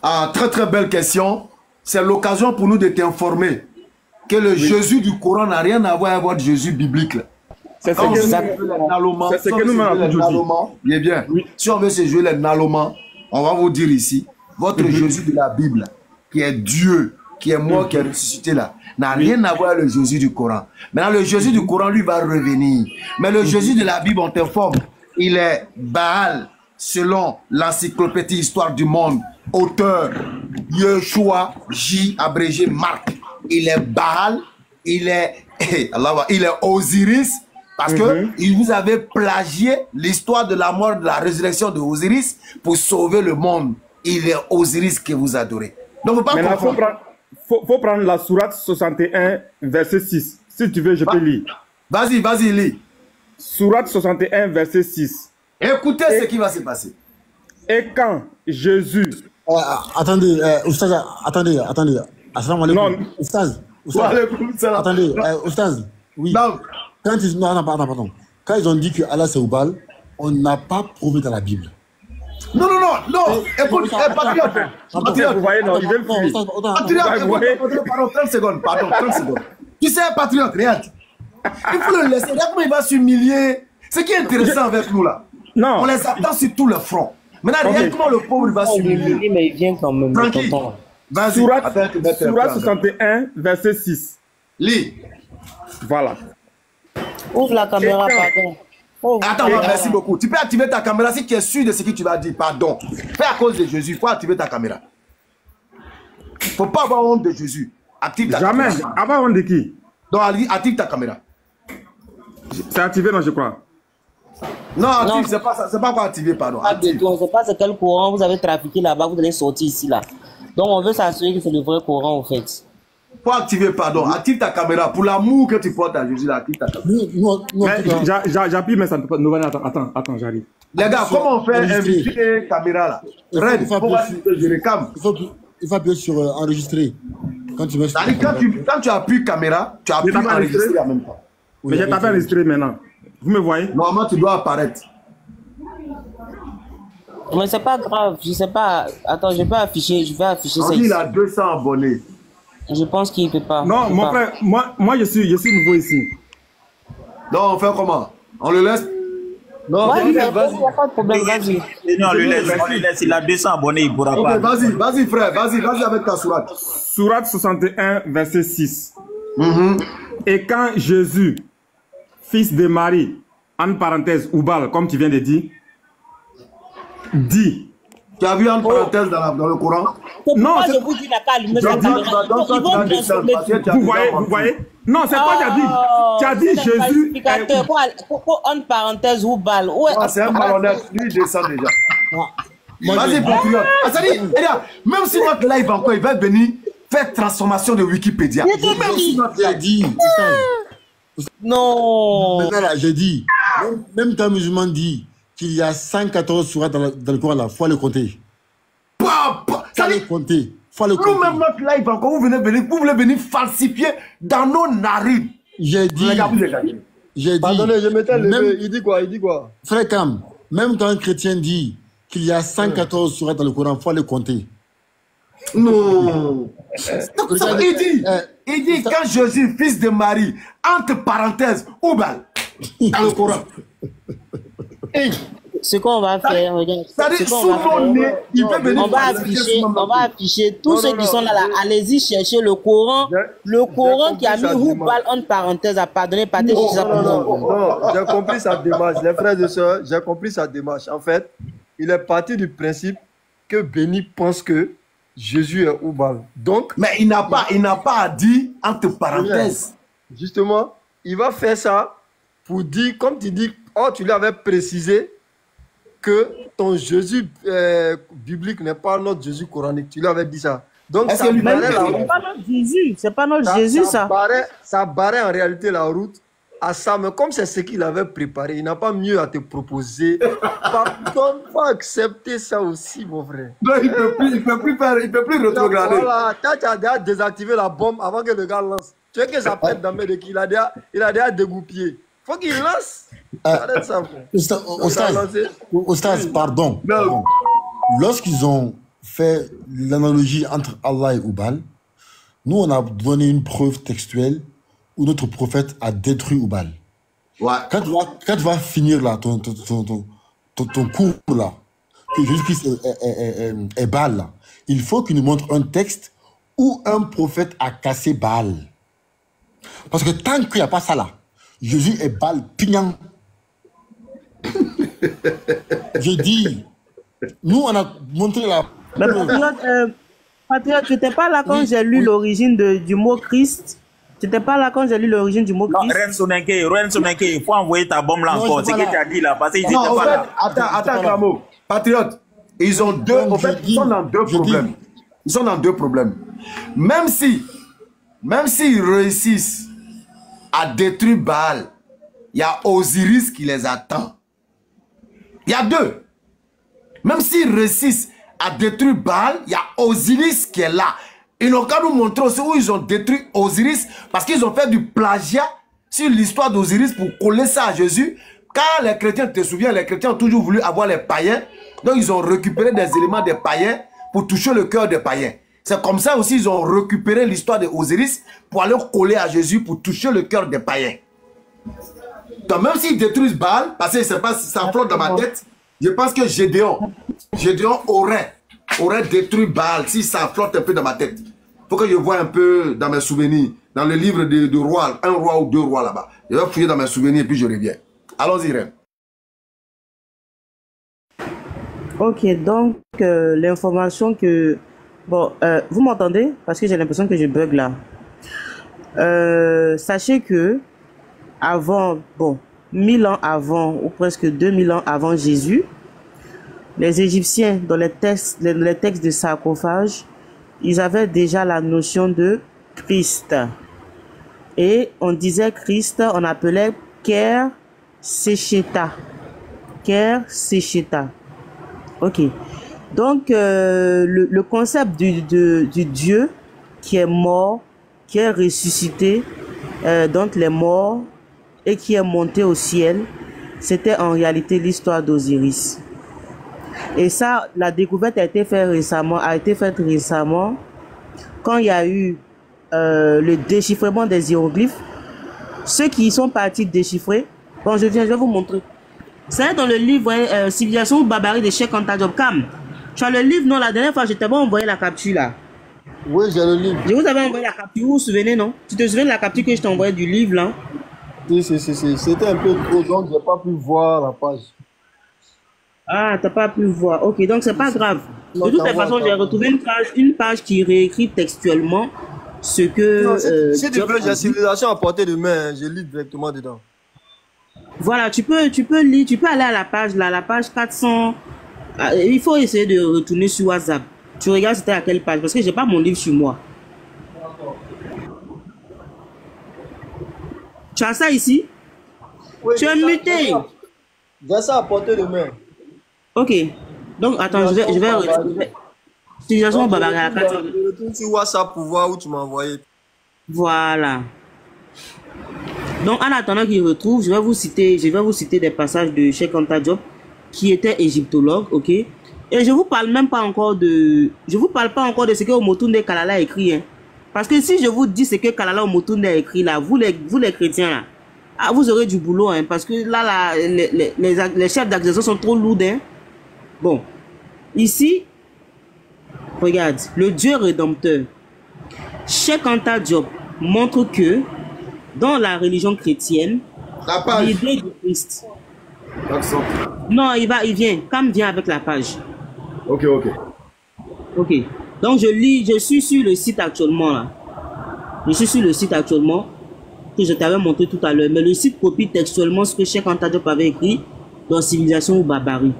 Ah, très très belle question. C'est l'occasion pour nous de t'informer que le Jésus du Coran n'a rien à voir avec votre Jésus biblique. C'est ce que nous m'avons dit. Bien. Oui. Si on veut se jouer les nalomans, on va vous dire ici, votre Jésus de la Bible, qui est Dieu, qui est mort, qui est ressuscité là, n'a rien à voir avec le Jésus du Coran. Maintenant, le Jésus du Coran, lui, va revenir. Mais le Jésus de la Bible, on t'informe, il est Baal, selon l'encyclopédie Histoire du Monde, auteur Yeshua J, abrégé Marc. Il est Baal, il est Osiris, parce que il vous avait plagié l'histoire de la mort, de la résurrection de Osiris pour sauver le monde. Il est Osiris que vous adorez. Donc, faut pas comprendre. Faut prendre la sourate 61, verset 6. Si tu veux, je peux lire. Vas-y, lis. Sourate 61, verset 6. Écoutez ce qui va se passer. Et quand Jésus... attendez, Oustaz, attendez. Assalamu alaikum. Non. Oustaz. Attendez, Oustaz. Oui. Non. Pardon. Quand ils ont dit que Allah c'est Oubal, on n'a pas prouvé dans la Bible. Non. Écoute, patriote. Vous voyez, non, il veut le Patriote, pardon, 30 secondes. Tu sais, patriote, regarde. Il faut le laisser. Regarde comment il va s'humilier. Ce qui est intéressant avec nous là, on les attend sur tout le front. Maintenant, regarde comment le pauvre va s'humilier. Mais il vient quand même. Tranquille. Vas-y. Sourate 61, verset 6. Lis. Voilà. Ouvre la caméra, pardon. Attends, merci beaucoup. Tu peux activer ta caméra si tu es sûr de ce que tu vas dire. Pardon. Fais à cause de Jésus. Il faut activer ta caméra. Il ne faut pas avoir honte de Jésus. Active ta caméra. Jamais. Avoir honte de qui? Donc, active ta caméra. C'est activé, non, je crois. Non, active, c'est pas quoi activer, pardon. Active. On ne sait pas c'est quel courant vous avez trafiqué là-bas, vous allez sortir ici, là. Donc, on veut s'assurer que c'est le vrai courant, en fait. Faut activer, pardon. Active ta caméra. Pour l'amour que tu portes à Jésus, active ta caméra. J'appuie, mais ça ne peut pas. Attends, j'arrive. Les gars, comment on fait inviter caméra là? Red, il faut appuyer sur enregistrer. Quand tu appuies caméra, tu appuies enregistrer en même temps. Mais j'ai tapé enregistrer maintenant. Vous me voyez? Normalement, tu dois apparaître. Mais c'est pas grave, je sais pas. Attends, je vais afficher ça. Il a 200 abonnés. Je pense qu'il ne peut pas. Non, mon frère, moi je suis nouveau ici. Non, on fait comment? On le laisse? Non, Ouais, il n'y vas-y. a pas de problème, vas-y. Non, on lui laisse, il a 200 abonnés, il ne pourra Ok, pas. vas-y frère, vas-y avec ta sourate. Sourate 61, verset 6. Et quand Jésus, fils de Marie, en parenthèse, Oubal, comme tu viens de dire, dit. Tu as vu en parenthèse dans le Coran? Non, je vous dis la calme, ils vont transformer tout. Vous voyez? Non, c'est quoi tu as dit? Tu as dit Jésus. Pourquoi en parenthèse ou balle? C'est un malhonnête, lui il descend déjà. Vas-y, patriote. Même si notre live encore, il va venir faire transformation de Wikipédia. Même si notre live dit. Non. Maintenant, là, j'ai dit, même quand un musulman dit qu'il y a 114 sourates dans le Coran, il faut le compter. Ça le compter. Faut le compter. Nous-même, notre live encore, vous voulez venir falsifier dans nos narines. J'ai dit. Pardonnez, je m'étais levé. Il dit quoi? Frère Cam, même quand un chrétien dit qu'il y a 114 sourates dans le Coran, il faut le compter. Non. Il dit quand Jésus, fils de Marie, entre parenthèses, Oubal, dans le Coran. Ce qu'on va faire, regarde. On va afficher tous ceux qui sont là. Allez-y chercher le Coran. Le Coran qui a mis Oubal entre parenthèses à pardonner, pas de Non, j'ai compris sa démarche. Les frères et sœurs, j'ai compris sa démarche. En fait, il est parti du principe que Béni pense que Jésus est Oubal. Donc, mais il n'a pas dit entre parenthèses. Justement, il va faire ça pour dire, comme tu dis, tu lui avais précisé que ton Jésus biblique n'est pas notre Jésus coranique. Tu lui avais dit ça. Donc, ça barrait la route. C'est pas notre Jésus. C'est pas notre Jésus, ça. Ça barrait en réalité la route à ça. Mais comme c'est ce qu'il avait préparé, il n'a pas mieux à te proposer. Pardon, pas accepter ça aussi, mon frère. Non, il peut plus retrograder. Voilà, tu as déjà désactivé la bombe avant que le gars lance. Tu veux que ça pète dans mes deux, il a déjà dégoupillé. Faut qu'il lance. Arrête ça, Ostaz, pardon. Lorsqu'ils ont fait l'analogie entre Allah et Oubal, nous on a donné une preuve textuelle où notre prophète a détruit Oubal. Ouais. Quand tu vas finir là, ton cours là, que Jésus-Christ est Baal là, il faut qu'il nous montre un texte où un prophète a cassé Baal. Parce que tant qu'il n'y a pas ça là, Jésus est Baal pignant. J'ai dit, nous on a montré la... Mais Patriote, tu n'étais pas là quand j'ai lu l'origine du mot Christ. Tu n'étais pas là quand j'ai lu l'origine du mot Christ. Non, Ren Sonenke, il faut envoyer ta bombe là encore. C'est ce que tu as dit là, parce qu'ils n'étaient pas là. Attends, Clamo. Patriote, ils ont deux... En fait, ils sont dans deux problèmes. Ils sont dans deux problèmes. Même s'ils réussissent à détruire Baal, il y a Osiris qui les attend. Il y a deux. Même s'ils réussissent à détruire Baal, il y a Osiris qui est là. Ils n'ont qu'à nous montrer aussi où ils ont détruit Osiris parce qu'ils ont fait du plagiat sur l'histoire d'Osiris pour coller ça à Jésus. Car les chrétiens, tu te souviens, les chrétiens ont toujours voulu avoir les païens. Donc ils ont récupéré des éléments des païens pour toucher le cœur des païens. C'est comme ça aussi ils ont récupéré l'histoire d'Osiris pour aller coller à Jésus pour toucher le cœur des païens. Donc même s'ils détruisent Baal, parce que c'est pas si ça flotte dans ma tête, je pense que Gédéon aurait détruit Baal si ça flotte un peu dans ma tête. Faut que je voie un peu dans mes souvenirs, dans le livre de rois, un roi ou deux rois là-bas. Je vais fouiller dans mes souvenirs et puis je reviens. Allons-y, Ren. Ok, donc l'information que... Bon, vous m'entendez? Parce que j'ai l'impression que je bug là. Sachez que avant, 1000 ans avant, ou presque 2000 ans avant Jésus, les Égyptiens, dans les textes de sarcophage, ils avaient déjà la notion de Christ. Et on disait Christ, on appelait Ker Secheta. Ker Secheta. Ok. Donc, le concept du Dieu qui est mort, qui est ressuscité d'entre les morts et qui est monté au ciel, c'était en réalité l'histoire d'Osiris. Et ça, la découverte a été faite récemment quand il y a eu le déchiffrement des hiéroglyphes. Ceux qui sont partis déchiffrer, bon, je vais vous montrer. C'est dans le livre Civilisation ou barbarie de Cheikh Anta Diop. Cam, tu as le livre, non? La dernière fois, je t'avais envoyé la capture là. Oui, j'ai le livre. Je vous avais envoyé la capture, vous vous souvenez, non? Tu te souviens de la capture que je t'ai envoyée du livre là? Si. C'était un peu trop, donc j'ai pas pu voir la page. Ah, t'as pas pu voir. Ok, donc c'est pas grave. De toute façon, j'ai retrouvé une page qui réécrit textuellement ce que... si tu veux, j'ai Civilisation à portée de main, je lis directement dedans. Voilà, tu peux lire, tu peux aller à la page là, la page 400. Il faut essayer de retourner sur WhatsApp. Tu regardes c'était à quelle page, parce que j'ai pas mon livre sur moi. Tu as ça ici? Oui, tu es muté. J'ai ça à portée de main. Ok. Donc, attends, je vais... Civilisation barbarie à la 400. Je retourne sur WhatsApp pour voir où tu m'as envoyé. Voilà. Donc, en attendant qu'il retrouve, je vais vous citer des passages de Cheikh Anta Diop, qui était égyptologue, ok? Et je vous parle même pas encore de... Je vous parle pas encore de ce que Omotunde Kalala a écrit, hein. Parce que si je vous dis ce que Kalala Omotunde a écrit là, vous les chrétiens là, ah, vous aurez du boulot, hein, parce que là, les chefs d'accusation sont trop lourds, hein. Bon, ici, regarde, le Dieu rédempteur, Cheikh Anta Diop montre que dans la religion chrétienne, l'idée du Christ. Non, il vient. Cam vient avec la page. Ok. Ok. Donc je suis sur le site actuellement là. Je suis sur le site actuellement que je t'avais montré tout à l'heure. Mais le site copie textuellement ce que Cheikh Anta Diop avait écrit dans Civilisation ou barbarie.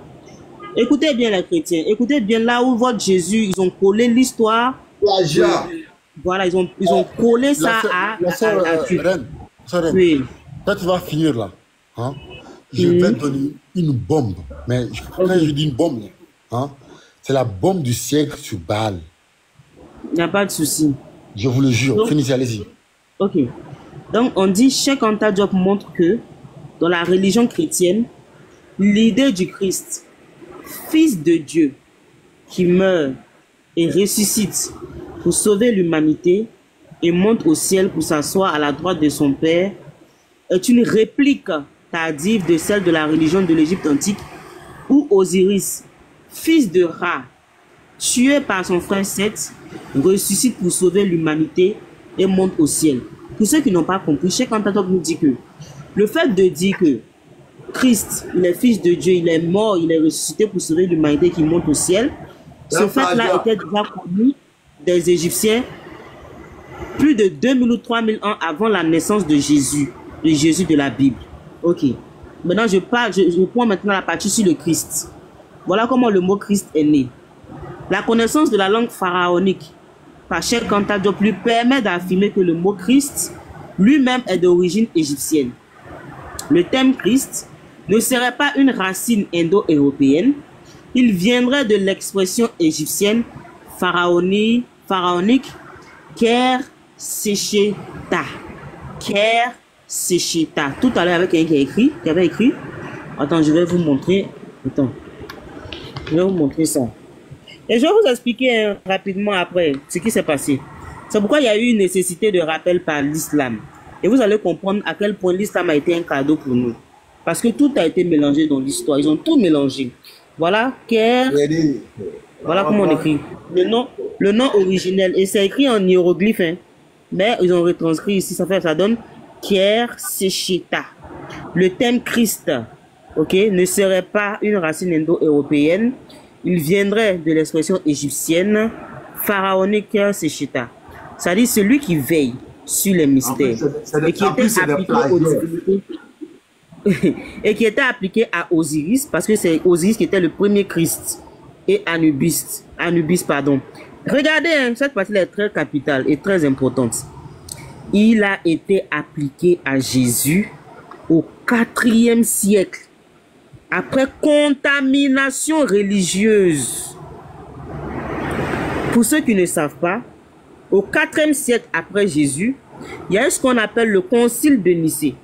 Écoutez bien les chrétiens. Écoutez bien là où votre Jésus, ils ont collé l'histoire. Voilà, ils ont collé ça à Reine, oui. Quand tu vas finir là, hein, je vais donner une bombe. Mais quand je dis une bombe, hein, c'est la bombe du siècle sur Baal. Il n'y a pas de souci. Je vous le jure. Finissez, allez-y. Ok. Donc, on dit Cheikh Anta Diop montre que dans la religion chrétienne, l'idée du Christ, fils de Dieu, qui meurt et ressuscite pour sauver l'humanité et monte au ciel pour s'asseoir à la droite de son Père, est une réplique tardive de celle de la religion de l'Égypte antique, où Osiris, fils de Ra, tué par son frère Seth, ressuscite pour sauver l'humanité et monte au ciel. Pour ceux qui n'ont pas compris, Cheikh Anta Diop nous dit que le fait de dire que Christ, il est fils de Dieu, il est mort, il est ressuscité pour sauver l'humanité qui monte au ciel, ce fait-là était déjà connu des Égyptiens plus de 2000 ou 3000 ans avant la naissance de Jésus de la Bible. Ok. Maintenant, je prends maintenant la partie sur le Christ. Voilà comment le mot Christ est né. La connaissance de la langue pharaonique par Cheikh Anta Diop lui permet d'affirmer que le mot Christ lui-même est d'origine égyptienne. Le terme Christ ne serait pas une racine indo-européenne. Il viendrait de l'expression égyptienne pharaonique Ker Secheta. Ker Secheta. Tout à l'heure avec un qui avait écrit. Attends, je vais vous montrer. Attends. Je vais vous montrer ça. Et je vais vous expliquer rapidement après ce qui s'est passé. C'est pourquoi il y a eu une nécessité de rappel par l'islam. Et vous allez comprendre à quel point l'islam a été un cadeau pour nous. Parce que tout a été mélangé dans l'histoire. Ils ont tout mélangé. Voilà, Ker. Voilà comment on écrit. Le nom originel. Et c'est écrit en hiéroglyphe. Hein. Mais ils ont retranscrit ici. Ça donne Ker Secheta. Le thème Christ, ok, ne serait pas une racine indo-européenne. Il viendrait de l'expression égyptienne pharaonique Ker Secheta. C'est-à-dire celui qui veille sur les mystères. Et qui était appliqué aux divinités. Et qui était appliqué à Osiris, parce que c'est Osiris qui était le premier Christ, et Anubis, pardon. Regardez, hein, cette partie-là est très capitale et très importante. Il a été appliqué à Jésus au 4e siècle, après contamination religieuse. Pour ceux qui ne savent pas, au 4e siècle après Jésus, il y a ce qu'on appelle le concile de Nicée.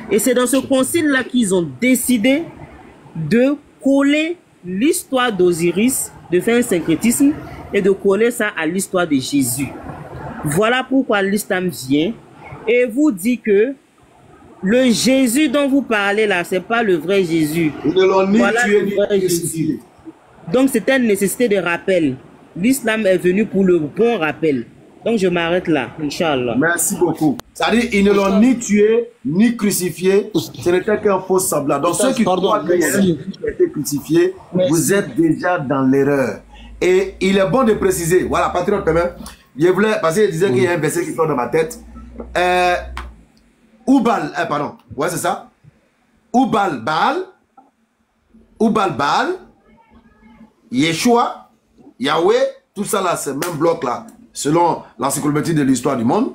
Et c'est dans ce concile-là qu'ils ont décidé de coller l'histoire d'Osiris, de faire un syncrétisme et de coller ça à l'histoire de Jésus. Voilà pourquoi l'islam vient et vous dit que le Jésus dont vous parlez là, c'est pas le vrai Jésus. Ils ne l'ont ni Voilà tué le ni vrai crucifié. Jésus. Donc c'était une nécessité de rappel. L'islam est venu pour le bon rappel. Donc je m'arrête là, Inch'Allah. Merci beaucoup. C'est-à-dire ils ne l'ont ni tué ni crucifié. Ce n'était qu'un faux semblant. Donc ceux qui croient qu'il y a un Jésus qui a été crucifié, vous êtes déjà dans l'erreur. Et il est bon de préciser, voilà, patriote quand même, je voulais, parce qu'il disait qu'il y a un verset qui sort dans ma tête. Oubal, pardon, ouais c'est ça. Oubal Baal, Yeshua, Yahweh, tout ça là, c'est le même bloc là, selon l'encyclopédie de l'histoire du monde,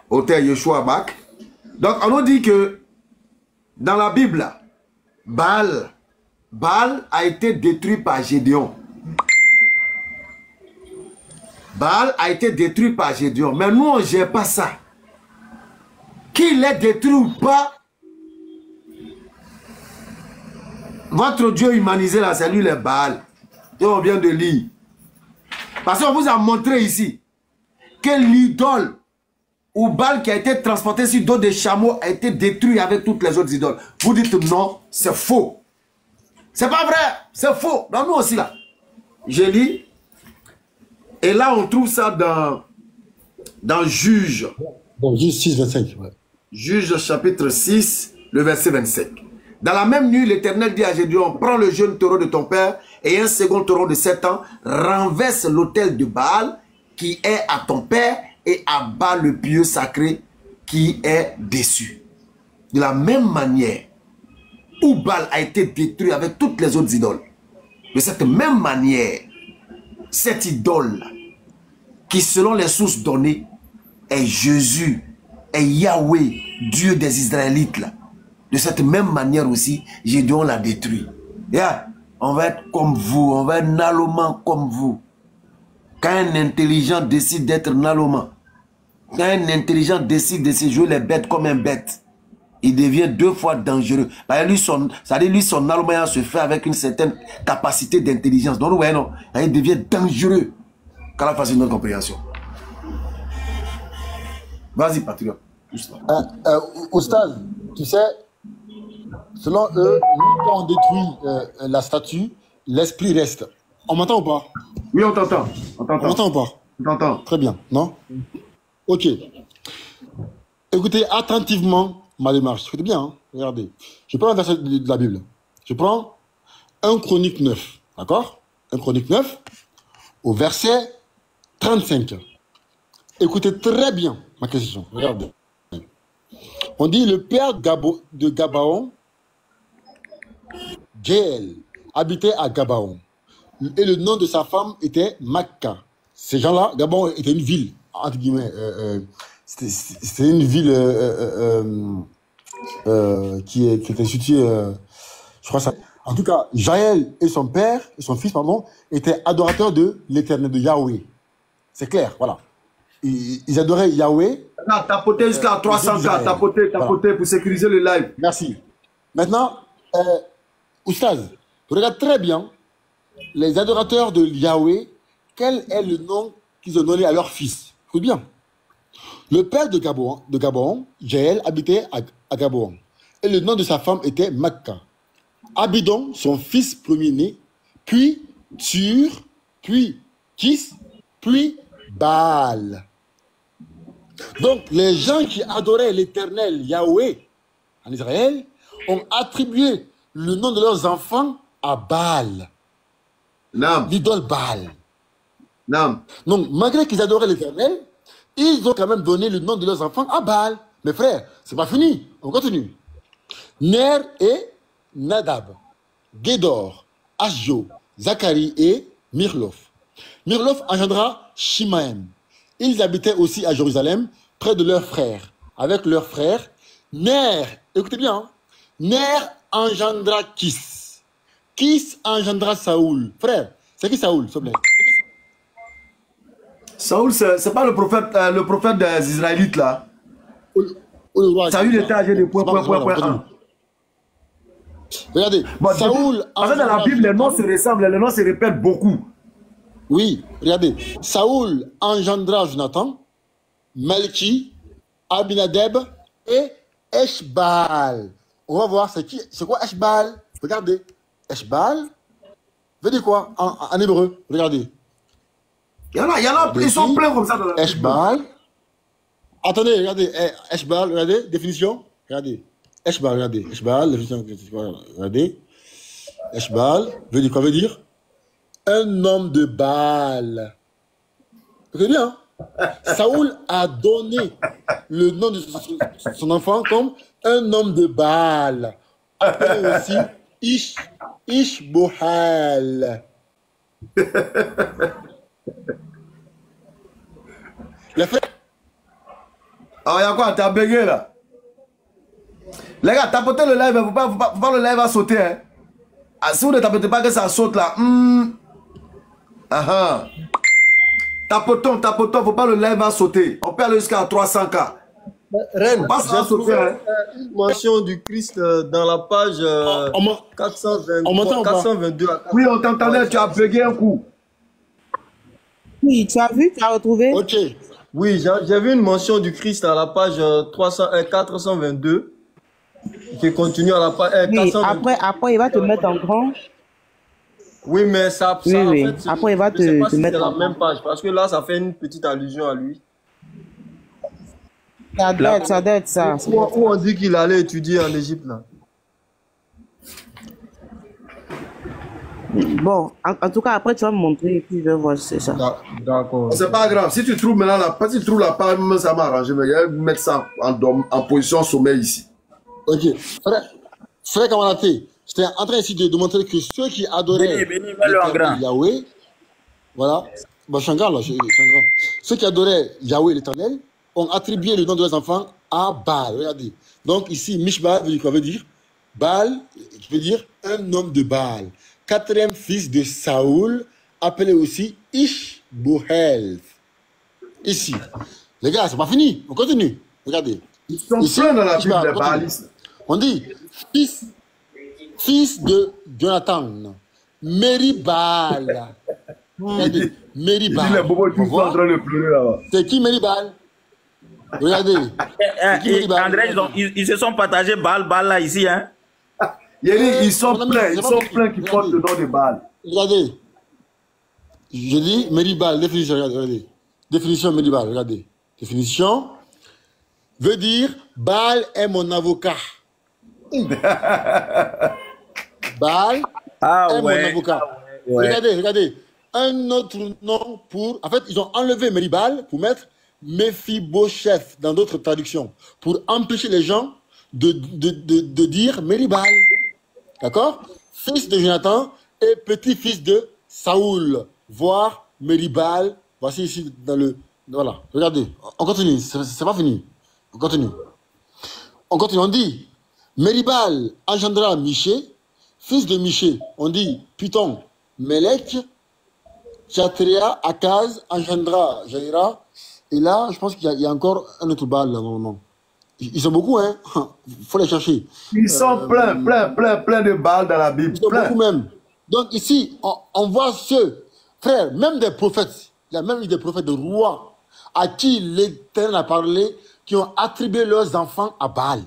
auteur Yeshua Bach. Donc on nous dit que dans la Bible, Baal a été détruit par Gédéon. Baal a été détruit par Gédéon. Mais nous, on ne gère pas ça. Qu'il est détruit ou pas, votre Dieu humanisé là, c'est lui le Baal. Et on vient de lire. Parce qu'on vous a montré ici que l'idole ou Baal qui a été transporté sur dos des chameaux a été détruit avec toutes les autres idoles. Vous dites non, c'est faux. C'est pas vrai, c'est faux. Dans nous aussi là. Je lis. Et là, on trouve ça dans Juge. Dans Juge 6, 25. Ouais. Juge chapitre 6, le verset 25. Dans la même nuit, l'Éternel dit à Gédéon, prends le jeune taureau de ton père et un second taureau de 7 ans, renverse l'autel de Baal qui est à ton père et abat le pieu sacré qui est dessus. De la même manière, où Baal a été détruit avec toutes les autres idoles, de cette même manière, cette idole qui selon les sources données est Jésus, est Yahweh, Dieu des Israélites là. De cette même manière aussi, Gédéon l'a détruit. Yeah, on va être comme vous, on va être naloman comme vous. Quand un intelligent décide d'être naloman, quand un intelligent décide de se jouer les bêtes comme un bête, il devient 2 fois dangereux. Lui, son naloman se fait avec une certaine capacité d'intelligence. Donc, ouais, non, il devient dangereux quand la fasse une autre compréhension. Vas-y, patriote. Oustaz, tu sais, selon eux, quand on détruit la statue, l'esprit reste. On m'entend ou pas? Oui, on t'entend. On m'entend ou pas? On t'entend. Très bien, non? Ok. Écoutez attentivement ma démarche. Écoutez bien, hein? Regardez. Je prends un verset de la Bible. Je prends 1 Chronique 9, d'accord? 1 Chronique 9, au verset 35. Écoutez très bien ma question. Regardez. On dit le père de Gabaon, Jaël, habitait à Gabaon. Et le nom de sa femme était Maca. Ces gens-là, Gabaon était une ville, entre guillemets. C'était une ville qui était située, je crois ça. En tout cas, Jaël et son père, et son fils, pardon, étaient adorateurs de l'Éternel, de Yahweh. C'est clair, voilà. Ils adoraient Yahweh. Tapoter jusqu'à 300K, tapoter voilà. Pour sécuriser le live. Merci. Maintenant, Oustaz, regarde très bien les adorateurs de Yahweh, quel est le nom qu'ils ont donné à leur fils. Écoute bien. Le père de Gabaon, Jaël, habitait à Gabaon. Et le nom de sa femme était Maca. Abidon, son fils premier-né, puis Tur, puis Kis, puis Baal. Donc, les gens qui adoraient l'Éternel Yahweh en Israël ont attribué le nom de leurs enfants à Baal. L'idole Baal. Donc, malgré qu'ils adoraient l'Éternel, ils ont quand même donné le nom de leurs enfants à Baal. Mes frères, c'est pas fini. On continue. Ner et Nadab, Gédor, Ashjo, Zacharie et Mirlof. Mirlof engendra Shimaem. Ils habitaient aussi à Jérusalem, près de leurs frères. Avec leurs frères, Ner, écoutez bien, hein, Ner engendra Kis. Kis engendra Saoul. Frère, c'est qui Saoul, s'il vous plaît? Saoul, c'est pas le prophète des Israélites là. Saoul était âgé de point. Regardez, bon, Saoul. Parce que dans la Bible, les noms se ressemblent, les noms se répètent beaucoup. Oui, regardez. Saoul engendra Jonathan, Malki, Abinadab et Eshbal. On va voir c'est qui, c'est quoi Eshbal. Regardez. Eshbal veut dire quoi en hébreu? Regardez. Il y en a, ils sont pleins comme ça dans la Eshbal. Attendez, regardez. Eshbal, regardez, définition. Regardez. Eshbal, regardez. Eshbal, définition. Regardez. Eshbal veut dire quoi? Veut dire un homme de Baal. Vous bien, hein? Saoul a donné le nom de son enfant comme un homme de Baal. Appelé aussi Ishbohal. Les frères. Ah, il y a quoi? T'as bugué là? Les gars, tapotez le live, faut pas le live à sauter. Hein? Ah, si vous ne tapotez pas que ça saute là. Tapotons, faut pas le live à sauter. On peut aller jusqu'à 300K. Reine, j'ai trouvé une mention du Christ dans la page 422. Oui, on t'entendait, tu as bugué un coup. Oui, tu as vu, tu as retrouvé? Ok. Oui, j'ai vu une mention du Christ à la page 422 qui continue à la page 422. Après, il va te mettre en grand. Oui, mais ça Oui. en fait, après, il va te mettre la en même page parce que là, ça fait une petite allusion à lui. Ça doit être ça. Où on dit qu'il allait étudier en Égypte là. Bon, en tout cas, après, tu vas me montrer et puis je vais voir si c'est ça. D'accord. C'est pas grave. Si tu trouves maintenant la page, ça m'a arrangé. Mais je vais mettre ça en position sommet ici. Ok. Frère Kamalaté, j'étais en train ici de montrer que ceux qui adoraient Yahweh, voilà, bah, je suis un grand là, je suis un grand. Ceux qui adoraient Yahweh l'Éternel ont attribué le nom de leurs enfants à Baal. Regardez. Donc ici, Mishba veut dire quoi? Veut dire Baal, qui veut dire un homme de Baal. Quatrième fils de Saoul, appelé aussi Ishbohel. Ici. Les gars, c'est pas fini. On continue. Regardez. Ils sont pleins dans la Bible des Baalistes. On dit fils de Jonathan, Meribal. Regardez, Meribal. Il dit les bobos qui sont en train de pleurer là-bas. C'est qui Meribal? Regardez. André, ils se sont partagés Baal là ici, hein? Ils sont pleins qui portent le nom de Baal. Regardez. Je dis Meribal, définition, regardez. Définition Meribal, regardez. Définition veut dire Baal est mon avocat. Baal est mon avocat. Regardez. Un autre nom pour... En fait, ils ont enlevé Meribal pour mettre Mephibosheth dans d'autres traductions. Pour empêcher les gens de dire Meribal. D'accord? Fils de Jonathan et petit-fils de Saoul. Voir Meribal. Voici ici dans le... Voilà. Regardez. On continue. C'est pas fini. On continue. On dit Meribal engendra Miché. Fils de Miché. On dit Python, Melech. Jatria, Akaz, engendra Jaira. Et là, je pense qu'il y a encore un autre Baal là, normalement. Ils sont beaucoup, hein. Il faut les chercher. Ils sont pleins de Baal dans la Bible. Ils sont beaucoup même. Donc ici, on voit ceux, frère, même des prophètes, il y a même eu des prophètes de rois à qui l'Éternel a parlé, qui ont attribué leurs enfants à Baal.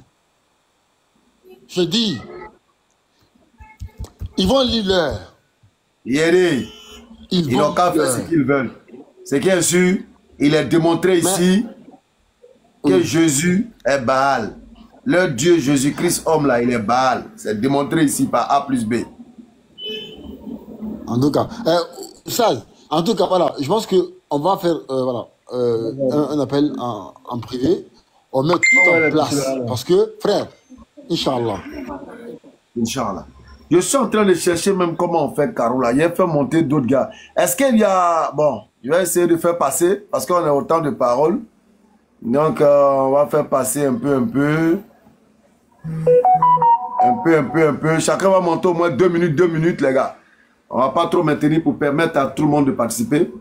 Je dis, ils vont lire leur. Ils n'ont qu'à faire ce qu'ils veulent. Ce qui est sûr, il est démontré ici que Jésus est Baal. Leur Dieu Jésus-Christ, homme là, il est Baal. C'est démontré ici par A plus B. En tout cas, en tout cas, voilà, je pense qu'on va faire un appel en privé. On met tout en place. Parce que, frère, Inch'Allah. Inch'Allah. Je suis en train de chercher même comment on fait Carola. Il a fait monter d'autres gars. Est-ce qu'il y a... Bon, je vais essayer de faire passer parce qu'on a autant de paroles. Donc, on va faire passer un peu. Chacun va monter au moins 2 minutes, les gars. On va pas trop maintenir pour permettre à tout le monde de participer.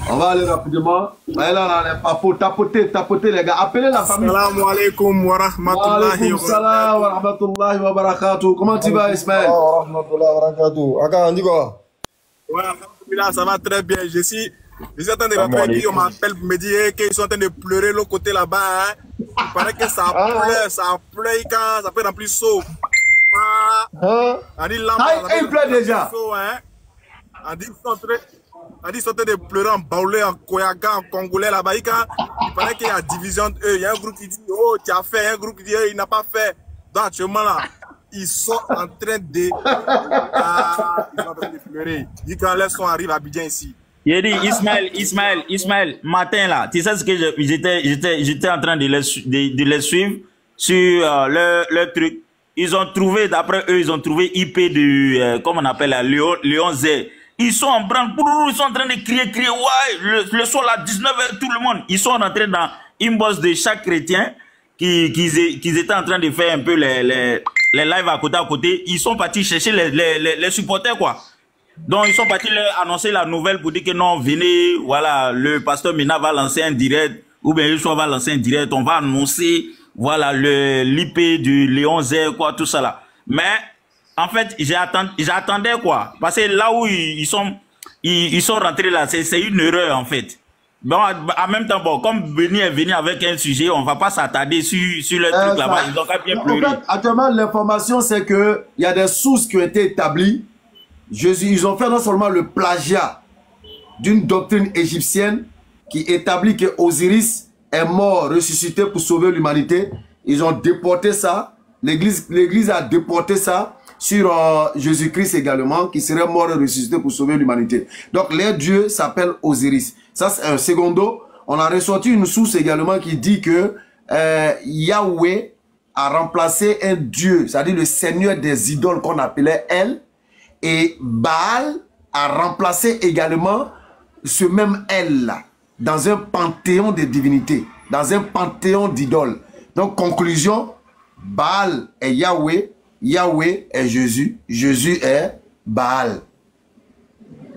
On va aller rapidement. Allez là, tapoter les gars. Appelez la famille. Salam alaikum wa rahmatullahi wa barakatuh. Comment tu vas, Ismaël? Wa rahmatullahi wa barakatuh. Aka, on dit quoi? Ouais, là, ça va très bien. Je suis en train de rentrer et puis on m'appelle pour me dire qu'ils sont en train de pleurer de l'autre côté là-bas. Hein. Il paraît que ça pleure quand ça peut remplir saut. On dit il pleut déjà. On dit qu'ils sont en train de pleurer en baoulé, en koyaga, en congolais là-bas. Il paraît qu'il y a division de eux. Il y a un groupe qui dit oh, tu as fait, un groupe qui dit il n'a pas fait. Donc actuellement là, ils sont en train de pleurer. Dit quand les sons arrivent à Abidjan ici. Il a dit Ismaël, matin là, tu sais ce que j'étais en train de les suivre sur leur truc. Ils ont trouvé, d'après eux, ils ont trouvé IP de, comment on appelle là, Léon Z. Ils sont en branle, ils sont en train de crier, ouais, le soir là, 19h, tout le monde. Ils sont rentrés dans une bosse de chaque chrétien qu'ils étaient en train de faire un peu les lives à côté. Ils sont partis chercher les supporters, quoi. Donc, ils sont partis leur annoncer la nouvelle pour dire que non, venez, voilà, le pasteur Mina va lancer un direct, ou bien Yeshua va lancer un direct, on va annoncer, voilà, l'IP du Léon Z, quoi, tout ça là. Mais, en fait, j'attendais, quoi. Parce que là où ils sont rentrés là, c'est une erreur, en fait. Bon, en même temps, bon, comme Benny est venu avec un sujet, on va pas s'attarder sur le truc là-bas. Ils ont quand bien pleuré. En fait, actuellement, l'information, c'est que il y a des sources qui ont été établies. Ils ont fait non seulement le plagiat d'une doctrine égyptienne qui établit que Osiris est mort, ressuscité pour sauver l'humanité. Ils ont déporté ça. L'Église a déporté ça sur Jésus-Christ également, qui serait mort et ressuscité pour sauver l'humanité. Donc, leur dieu s'appelle Osiris. Ça, c'est un secondo. On a ressorti une source également qui dit que Yahweh a remplacé un dieu, c'est-à-dire le seigneur des idoles qu'on appelait El. Et Baal a remplacé également ce même El-là dans un panthéon de divinités, dans un panthéon d'idoles. Donc, conclusion, Baal est Yahweh, Yahweh est Jésus, Jésus est Baal.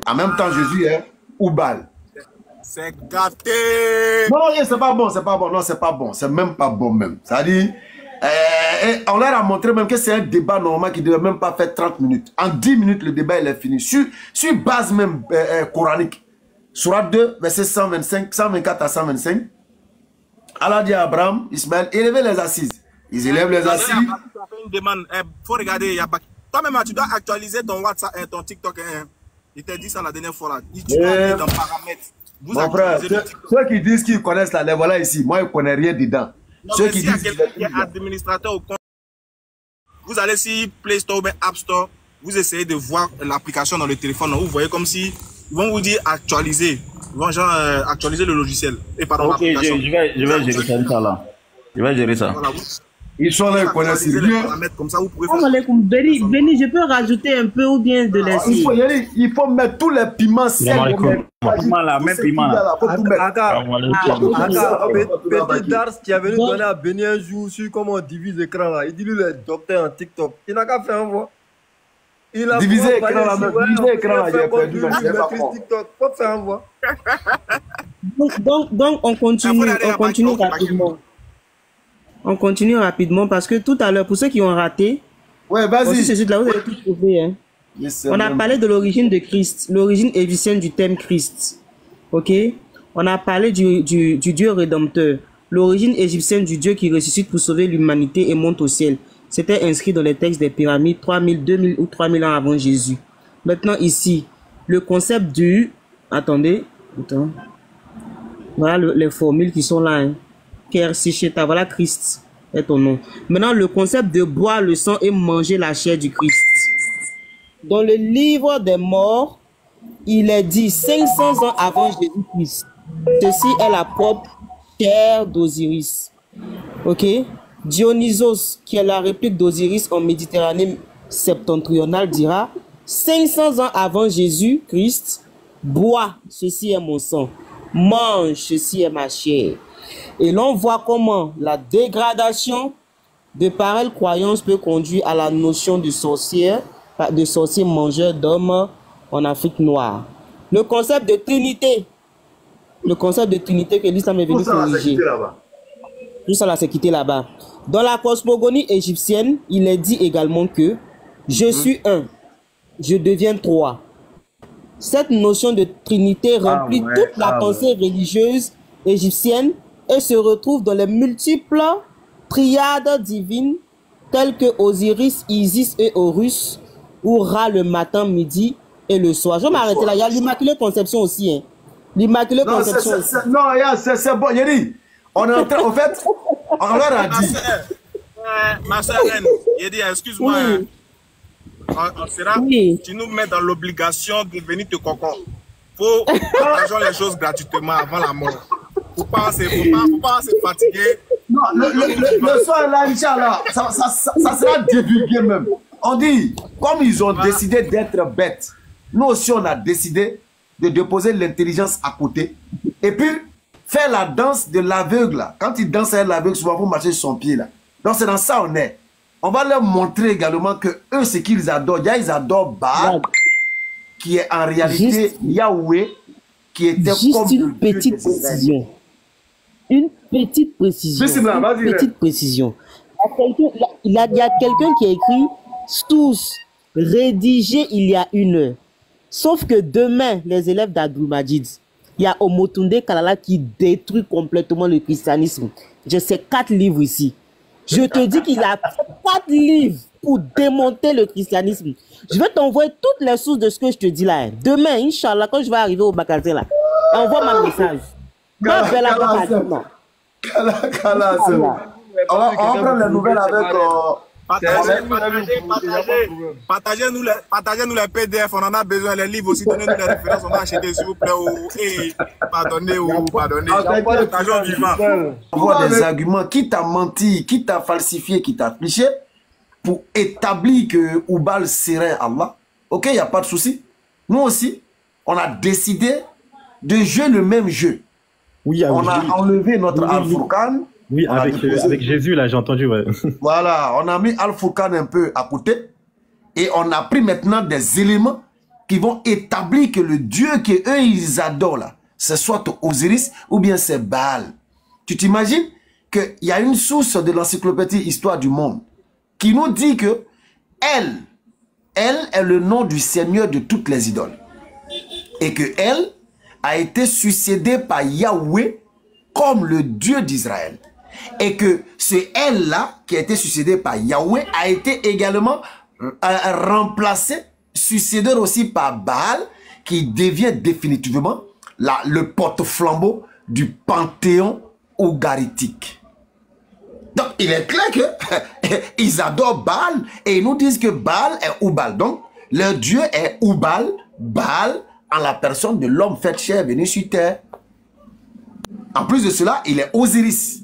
En même temps, Jésus est Oubal. C'est gâté. Non, c'est pas bon, c'est pas bon. Non, c'est pas bon. C'est même pas bon même. C'est-à-dire, on leur a montré même que c'est un débat normal qui ne devait même pas faire 30 minutes. En 10 minutes, le débat il est fini. Sur base même coranique. Surah 2, verset 124 à 125. Allah dit à Abraham, Ismaël, élevez les assises. Ils élèvent les assises. Une demande, faut regarder. Toi-même, tu dois actualiser ton WhatsApp et ton TikTok. Il t'a dit ça la dernière fois là. Tu dois aller dans paramètres. Mon frère, ceux qui disent qu'ils connaissent là, les voilà ici. Moi, je ne connais rien dedans. Non, ceux qui disent quelqu'un qui est administrateur au compte, vous allez sur Play Store ou App Store, vous essayez de voir l'application dans le téléphone. Vous voyez comme si ils vont vous dire actualiser. Ils vont genre actualiser le logiciel. Et pardon, ok, je vais gérer ça là. Je vais gérer ça. Voilà, ils sont là, ils connaissent rien. Comme ça, vous pouvez Benny, je peux rajouter un peu ou bien de laisser. Il faut mettre tous les piments sels. Même piment là. Petit Dars qui est venu donner à Benny un jour sur comment on divise l'écran là. Il dit lui le docteur en TikTok. Il n'a qu'à faire un voix. Il a divisé l'écran là, divisé l'écran là, j'ai perdu. TikTok. Faut faire un voix. Donc on continue rapidement. On continue rapidement parce que tout à l'heure, pour ceux qui ont raté, ouais, vas-y. Là, vous avez tout trouvé. Hein. Yes, on a parlé de l'origine de Christ, l'origine égyptienne du thème Christ. Ok? On a parlé du Dieu rédempteur, l'origine égyptienne du Dieu qui ressuscite pour sauver l'humanité et monte au ciel. C'était inscrit dans les textes des pyramides 3000, 2000 ou 3000 ans avant Jésus. Maintenant ici, le concept du... Attendez. Voilà les formules qui sont là. Hein. Voilà Christ est ton nom. Maintenant, le concept de boire le sang et manger la chair du Christ. Dans le livre des morts, il est dit 500 ans avant Jésus-Christ. Ceci est la propre chair d'Osiris. Ok? Dionysos, qui est la réplique d'Osiris en Méditerranée septentrionale, dira 500 ans avant Jésus-Christ, bois, ceci est mon sang. Mange, ceci est ma chair. Et l'on voit comment la dégradation de pareilles croyances peut conduire à la notion de sorcier mangeur d'hommes en Afrique noire. Le concept de Trinité que l'islam est venu corriger. Tout ça là, c'est quitté là-bas. Dans la cosmogonie égyptienne, il est dit également que je suis un, je deviens trois. Cette notion de Trinité remplit toute la pensée religieuse égyptienne et se retrouve dans les multiples triades divines telles que Osiris, Isis et Horus, ou Ra le matin, midi et le soir. Je vais m'arrêter là. Il y a l'Immaculée Conception aussi. Hein. L'Immaculée Conception. Non, c'est bon. Yedi, on est en train, en fait, on leur a dit. Ma soeur Reine, Yedi, excuse-moi. Oui. On sera, tu nous mets dans l'obligation de venir te cocon. Faut partager les choses gratuitement avant la mort. Faut pas se fatiguer. Non, le soir là, Inch'Allah, ça sera divulgué même. On dit, comme ils ont décidé d'être bêtes, nous aussi on a décidé de déposer l'intelligence à côté et puis faire la danse de l'aveugle là. Quand ils dansent avec l'aveugle, souvent vous marchez sur son pied là. Donc c'est dans ça on est. On va leur montrer également que eux, ce qu'ils adorent, ils adorent Baal, qui est en réalité Yahweh, qui était comme une petite précision. Une petite précision. Une petite précision. Il y a quelqu'un qui a écrit source rédigée il y a 1 heure. Sauf que demain, les élèves d'Abdul Majid, il y a Omotunde Kalala qui détruit complètement le christianisme. J'ai ces 4 livres ici. Je te dis qu'il a 4 livres pour démonter le christianisme. Je vais t'envoyer toutes les sources de ce que je te dis là. Demain, Inch'Allah, quand je vais arriver au magasin là, envoie ma message. On va prendre les nouvelles avec... Partagez-nous les PDF, on en a besoin, les livres aussi, donnez-nous les références, on va acheter s'il vous plaît. Pardonnez. Partageons vivant. Avoir des arguments, qui t'a menti, qui t'a falsifié, qui t'a triché, pour établir que Oubal serait Allah. Ok, il n'y a pas de souci. Nous aussi, on a décidé de jouer le même jeu. Oui, on a enlevé notre Al-Furqan. Oui, avec Jésus, là, j'ai entendu. Ouais. Voilà, on a mis Al-Furqan un peu à côté. Et on a pris maintenant des éléments qui vont établir que le Dieu qu'eux, ils adorent là, c'est soit Osiris ou bien c'est Baal. Tu t'imagines qu'il y a une source de l'encyclopédie Histoire du Monde qui nous dit que elle est le nom du Seigneur de toutes les idoles. Et que elle a été succédée par Yahweh comme le Dieu d'Israël. Et que ce elle-là, qui a été succédé par Yahweh, a été également remplacé, succédé aussi par Baal, qui devient définitivement le porte-flambeau du panthéon ougaritique. Donc, il est clair qu'ils adorent Baal et ils nous disent que Baal est Oubal. Donc, leur Dieu est Oubal, Baal, en la personne de l'homme fait chair venu sur terre. En plus de cela, il est Osiris.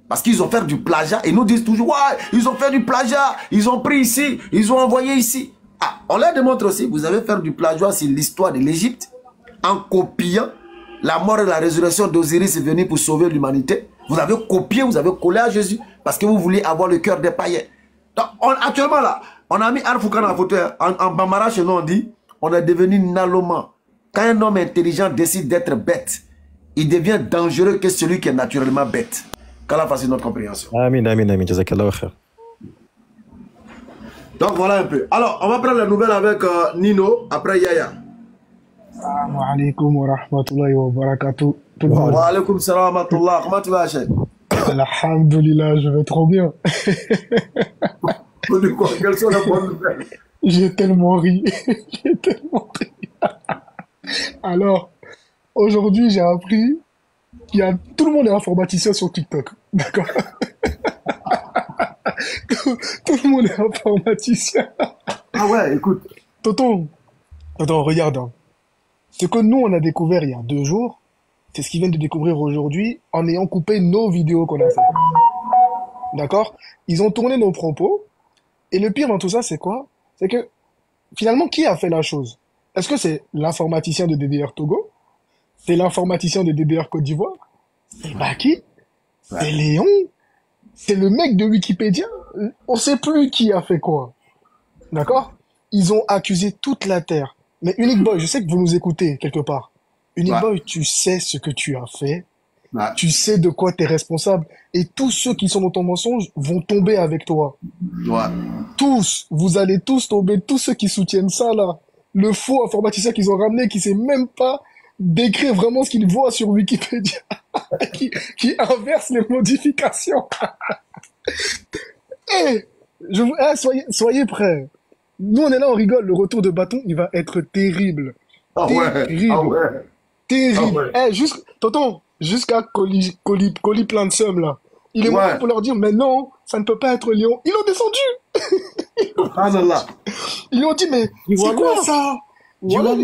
Parce qu'ils ont fait du plagiat. Et nous disent toujours, ouais, ils ont fait du plagiat. Ils ont pris ici, ils ont envoyé ici. Ah, on leur démontre aussi, vous avez fait du plagiat sur l'histoire de l'Égypte en copiant la mort et la résurrection d'Osiris est venu pour sauver l'humanité. Vous avez copié, vous avez collé à Jésus parce que vous voulez avoir le cœur des païens. Donc, actuellement là, on a mis Al-Furqan en photo. En Bambara, chez nous, on dit, on est devenu naloman. Quand un homme intelligent décide d'être bête, il devient dangereux que celui qui est naturellement bête. Qu'Allah fasse notre compréhension. Amin, amin, amin. Jazakallah khair. Donc voilà un peu. Alors, on va prendre la nouvelle avec Nino, après Yaya. Assalamu alaikum wa rahmatullahi wa barakatuh. Wa alaikum salam wa rahmatullah. Comment tu vas, Hachem? Alhamdulillah, je vais trop bien. Quelles sont les bonnes nouvelles? J'ai tellement ri. J'ai tellement ri. Alors, aujourd'hui, j'ai appris qu'il y a... Tout le monde est informaticien sur TikTok. D'accord? Tout le monde est informaticien. Ah ouais, écoute. Tonton, regarde. Hein. Ce que nous, on a découvert il y a 2 jours, c'est ce qu'ils viennent de découvrir aujourd'hui en ayant coupé nos vidéos qu'on a fait. D'accord? Ils ont tourné nos propos. Et le pire dans tout ça, c'est quoi? C'est que, finalement, qui a fait la chose? Est-ce que c'est l'informaticien de DDR Togo? C'est l'informaticien de DDR Côte d'Ivoire? C'est Baki? C'est Léon? C'est le mec de Wikipédia? On sait plus qui a fait quoi. D'accord? Ils ont accusé toute la Terre. Mais Unique Boy, je sais que vous nous écoutez quelque part. Unique Boy, tu sais ce que tu as fait. Tu sais de quoi tu es responsable. Et tous ceux qui sont dans ton mensonge vont tomber avec toi. Tous. Vous allez tous tomber. Tous ceux qui soutiennent ça, là. le faux informaticien qu'ils ont ramené, qui sait même pas décrire vraiment ce qu'il voit sur Wikipédia, qui inverse les modifications. Soyez prêts. Nous, on est là, on rigole. Le retour de bâton, il va être terrible. Terrible. Terrible. Tonton, jusqu'à Coli plein de seum, là. Il est mort pour leur dire, mais non, ça ne peut pas être Léon. Ils l'ont descendu. Ils lui ont dit, mais c'est quoi ça? Voilà,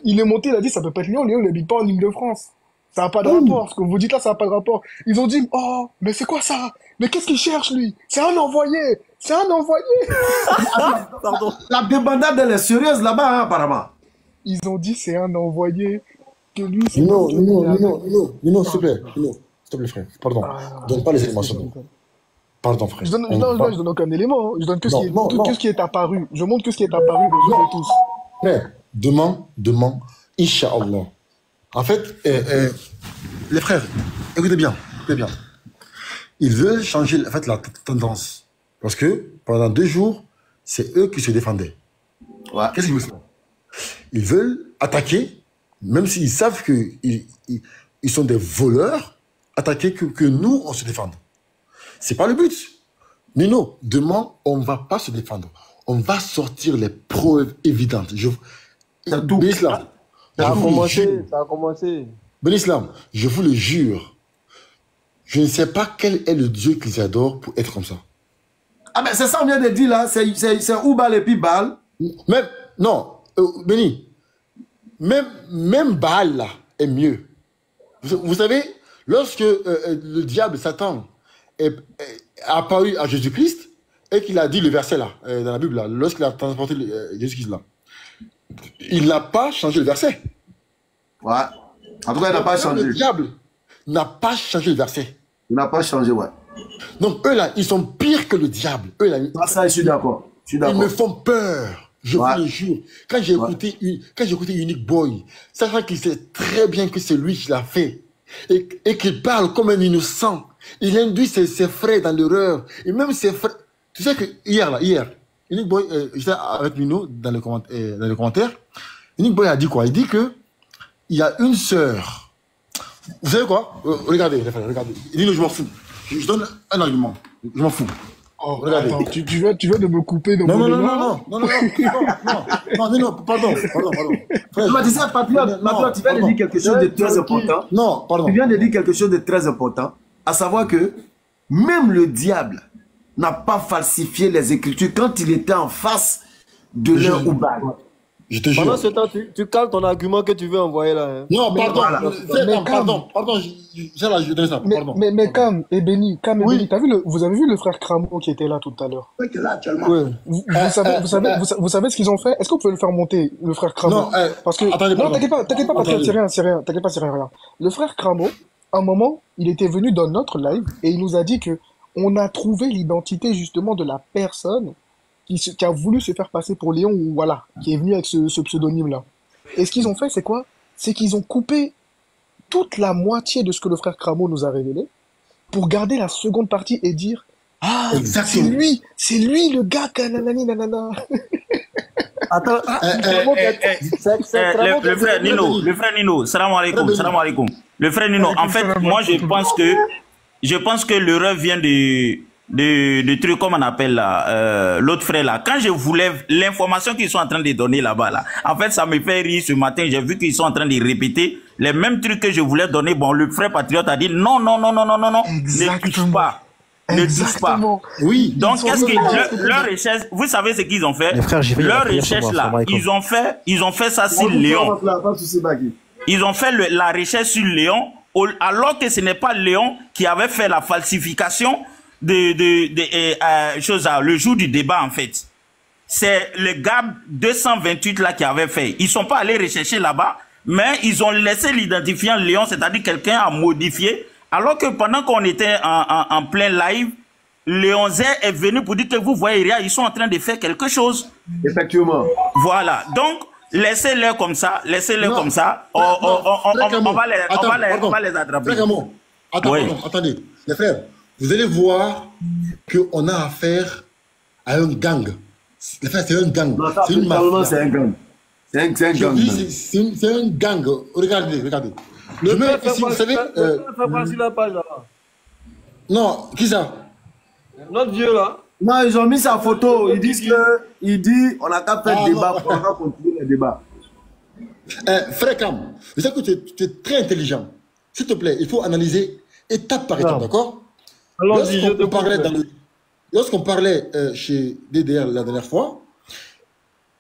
il est monté, il a dit, ça peut pas être Léon. Léon, il n'habite pas en Ile-de-France. Ça n'a pas de rapport. Ce que vous dites là, ça n'a pas de rapport. Ils ont dit, oh, mais c'est quoi ça? Mais qu'est-ce qu'il cherche, lui? C'est un envoyé. C'est un envoyé. Pardon. La débandade, elle est sérieuse là-bas, hein, apparemment. Ils ont dit, c'est un envoyé. Que lui, c'est non, s'il te plaît. S'il te plaît, frère. Pardon. Donne pas les éléments. Pardon, frère. Je donne aucun élément. Hein. Je donne que ce qui est apparu. Je montre que ce qui est apparu aux yeux de tous. Frère, demain, Inch'Allah. En fait, les frères, écoutez bien. Ils veulent changer en fait, la tendance. Parce que pendant 2 jours, c'est eux qui se défendaient. Ouais. Qu'est-ce qu'ils veulent faire? Ils veulent attaquer, même s'ils savent qu'ils sont des voleurs, attaquer que nous, on se défende. C'est pas le but. Mais non, demain, on ne va pas se défendre. On va sortir les preuves évidentes. Benislam, ça a commencé. Benislam, je vous le jure, je ne sais pas quel est le Dieu qu'ils adorent pour être comme ça. Ah ben c'est ça on vient de dire là, c'est Oubal et puis Baal. Même, non, Béni, même Baal là est mieux. Vous savez, lorsque le diable, Satan, est apparu à Jésus-Christ et qu'il a dit le verset là, dans la Bible là, lorsqu'il a transporté Jésus-Christ là, il n'a pas changé le verset. Ouais. En tout cas, il n'a pas changé. Le diable n'a pas changé le verset. Il n'a pas changé, ouais. Donc, eux là, ils sont pires que le diable. Eux là, ça, je suis d'accord. Ils me font peur. Je vous le jure. Quand j'ai écouté Unique Boy, sachant qu'il sait très bien que c'est lui qui l'a fait, et qu'il parle comme un innocent, il induit ses frères dans l'erreur. Et même ses frères. Tu sais que hier, Unique Boy, j'étais avec Mino dans les commentaires. Unique Boy a dit quoi? Il dit que il y a une sœur. Vous savez quoi? Regardez, les frères, regardez. Il dit non, je m'en fous. Je donne un argument. Je m'en fous. Oh, regardez. Attends, tu veux de me couper dans non, pardon. Patriote, tu viens de dire quelque chose de très important. Non, pardon. Tu viens de dire quelque chose de très important, à savoir que même le diable n'a pas falsifié les Écritures quand il était en face de leur Oubal. Je te jure. Pendant ce temps, tu cales ton argument que tu veux envoyer là. Hein. Non, pardon, je donne ça. Mais Cam et Béni, vous avez vu le frère Cramo qui était là tout à l'heure? Oui, qui est là actuellement. Oui. Vous savez ce qu'ils ont fait? Est-ce que vous pouvez le faire monter, le frère Cramo? Non, parce que... Attendez, non, t'inquiète pas, c'est rien. T'inquiète pas, c'est rien. Le frère Cramo, à un moment, il était venu dans notre live et il nous a dit que on a trouvé l'identité justement de la personne qui a voulu se faire passer pour Léon, ou voilà, qui est venu avec ce pseudonyme-là. Et ce qu'ils ont fait, c'est quoi? C'est qu'ils ont coupé toute la moitié de ce que le frère Cramo nous a révélé pour garder la seconde partie et dire « Ah, c'est lui le gars, nanani, nanana. » Attends, le frère Nino, salam alaikum. Le frère Nino, en fait, moi je pense que l'erreur vient de trucs, comme on appelle là, l'autre frère là. Quand je voulais l'information qu'ils sont en train de donner là-bas, là, en fait, ça me fait rire ce matin. J'ai vu qu'ils sont en train de répéter les mêmes trucs que je voulais donner. Bon, le frère patriote a dit non, ne touche pas. Ne touche pas. Oui. Donc, qu'est-ce que leur recherche, vous savez ce qu'ils ont fait? Leur recherche là, ils ont fait ça sur Léon. Ils ont fait la recherche sur Léon, alors que ce n'est pas Léon qui avait fait la falsification le jour du débat, en fait. C'est le gars 228 là qui avait fait. Ils sont pas allés rechercher là-bas, mais ils ont laissé l'identifiant Léon, c'est-à-dire quelqu'un a modifié, alors que pendant qu'on était en plein live, Léon Zé est venu pour dire que vous voyez, ils sont en train de faire quelque chose. Effectivement. Voilà. Donc, laissez-les comme ça, on va les attraper. Attendez, les frères. Vous allez voir qu'on a affaire à un gang. Les frères, c'est un gang. C'est une mafia. C'est un gang. C'est un gang. Je dis, c'est un gang. Regardez, regardez. Je mets ici, vous savez... Non, qui ça? Notre vieux là. Non, ils ont mis sa photo. Ils disent que... Il dit, on n'a qu'à faire débat. On va continuer le débat. Frère Cam, je sais que tu es très intelligent. S'il te plaît, il faut analyser étape par étape, d'accord? Lorsqu'on parlait chez DDR la dernière fois,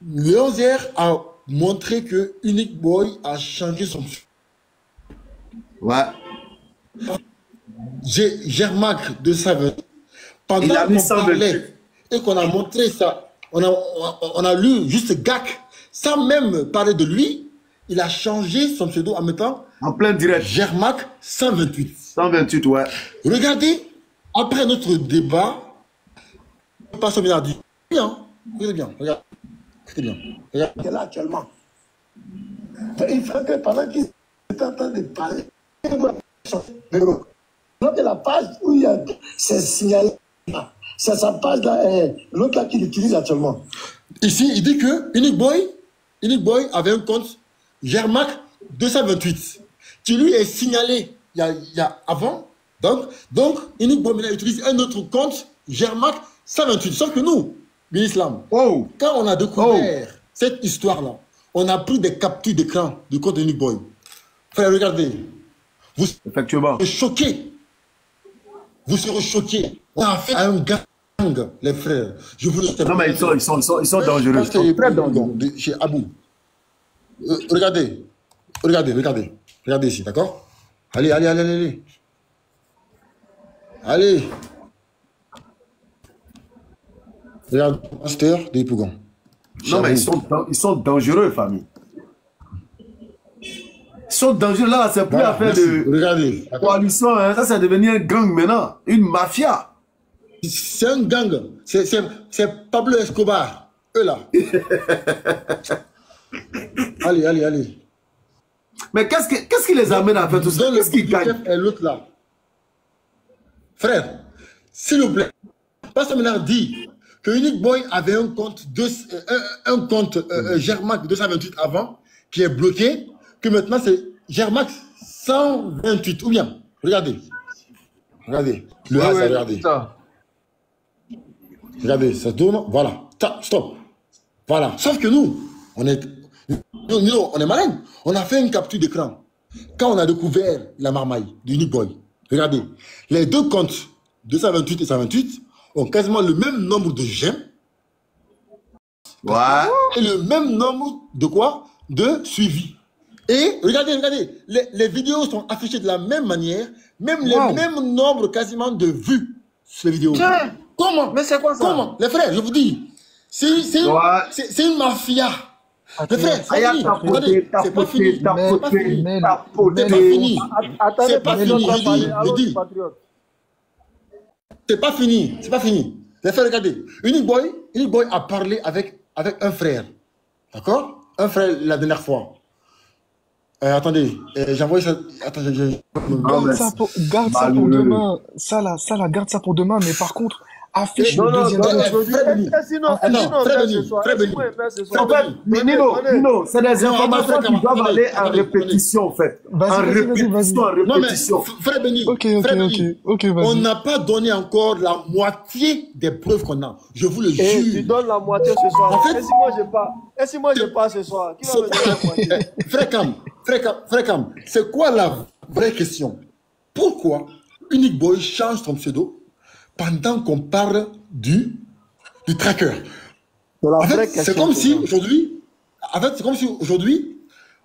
Léonzière a montré que Unique Boy a changé son... Ouais. Germac de Saveur. Pendant qu'on parlait et qu'on a montré ça, on a lu juste GAC, sans même parler de lui, il a changé son pseudo en mettant en plein direct Germac 128. 128, ouais. Regardez, après notre débat, Pastor Mina dit bien, regardez bien, regardez bien. Regardez là actuellement. Il faut que pendant qu'il est en train de parler, donc la page où il y a c'est signalé, c'est sa page là, l'autre là qu'il utilise actuellement. Ici, il dit que Unique Boy avait un compte Germac 228 qui lui est signalé il y a avant. Donc Unique Boy utilise un autre compte Germac 128. Sauf que nous, l'islam, quand on a découvert cette histoire-là, on a pris des captures d'écran du compte de Unique Boy. Frère, regardez. Vous serez choqués. Vous serez choqués. On a fait un gang, les frères. Je vous le... Non, mais ils sont dangereux. Ils sont très dangereux. Chez Abou. Regardez. Regardez ici, d'accord? Allez. Allez. Regarde, pasteur des Pougons. Non, mais ils sont dangereux, famille. Ils sont dangereux. Là, c'est plus affaire de coalition. Hein. Ça, c'est devenu un gang maintenant. Une mafia. C'est un gang. C'est Pablo Escobar. Eux là. Allez. Mais qu'est-ce qui les amène à faire tout ça? Qu'est-ce qu'ils gagnent? Et l'autre là. Frère, s'il vous plaît, Pastor Ménard dit que Unique Boy avait un compte Germac 228 avant, qui est bloqué, que maintenant c'est Germac 128. Ou bien, regardez. Le hasard, regardez. Regardez, ça tourne. Voilà. Stop. Voilà. Sauf que nous, on est malin. On a fait une capture d'écran. Quand on a découvert la marmaille d'Unique Boy, regardez, les deux comptes 228 et 128 ont quasiment le même nombre de j'aime. Ouais. Et le même nombre de quoi? De suivi. Et regardez, les vidéos sont affichées de la même manière, même les mêmes nombres quasiment de vues sur les vidéos. Tiens. Comment? Mais c'est quoi ça? Comment? Les frères, je vous dis, c'est une mafia. Les frères, c'est pas fini. C'est pas fini. C'est pas fini. Les frères, regardez. Unique Boy a parlé avec un frère. D'accord? Un frère la dernière fois. Attendez, j'ai envoyé ça. Attendez, garde ça pour demain. Ça là, garde ça pour demain. Mais par contre, affiche le deuxième Nino, c'est des informations qui doivent aller en répétition, en fait. En répétition. Frère Béni, on n'a pas donné encore la moitié des preuves qu'on a. Je vous le jure. Tu donnes la moitié ce soir. En fait, et si moi je pars ce soir, qui va me donner la moitié? Frère Cam, c'est quoi la vraie question? Pourquoi Unique Boy change son pseudo pendant qu'on parle du tracker? C'est comme si aujourd'hui,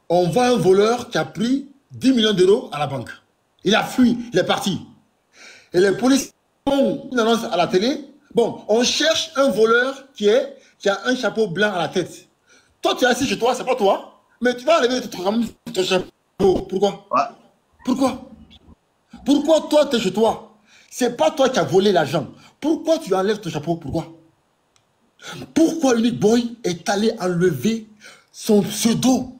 on voit un voleur qui a pris 10 millions d'euros à la banque. Il a fui, il est parti. Et les policiers font une annonce à la télé. Bon, on cherche un voleur qui a un chapeau blanc à la tête. Toi, tu es assis chez toi, c'est pas toi. Mais tu vas enlever ton chapeau. Pourquoi? Pourquoi toi, tu es chez toi? C'est pas toi qui as volé l'argent. Pourquoi tu enlèves ton chapeau? Pourquoi Unique Boy est allé enlever son pseudo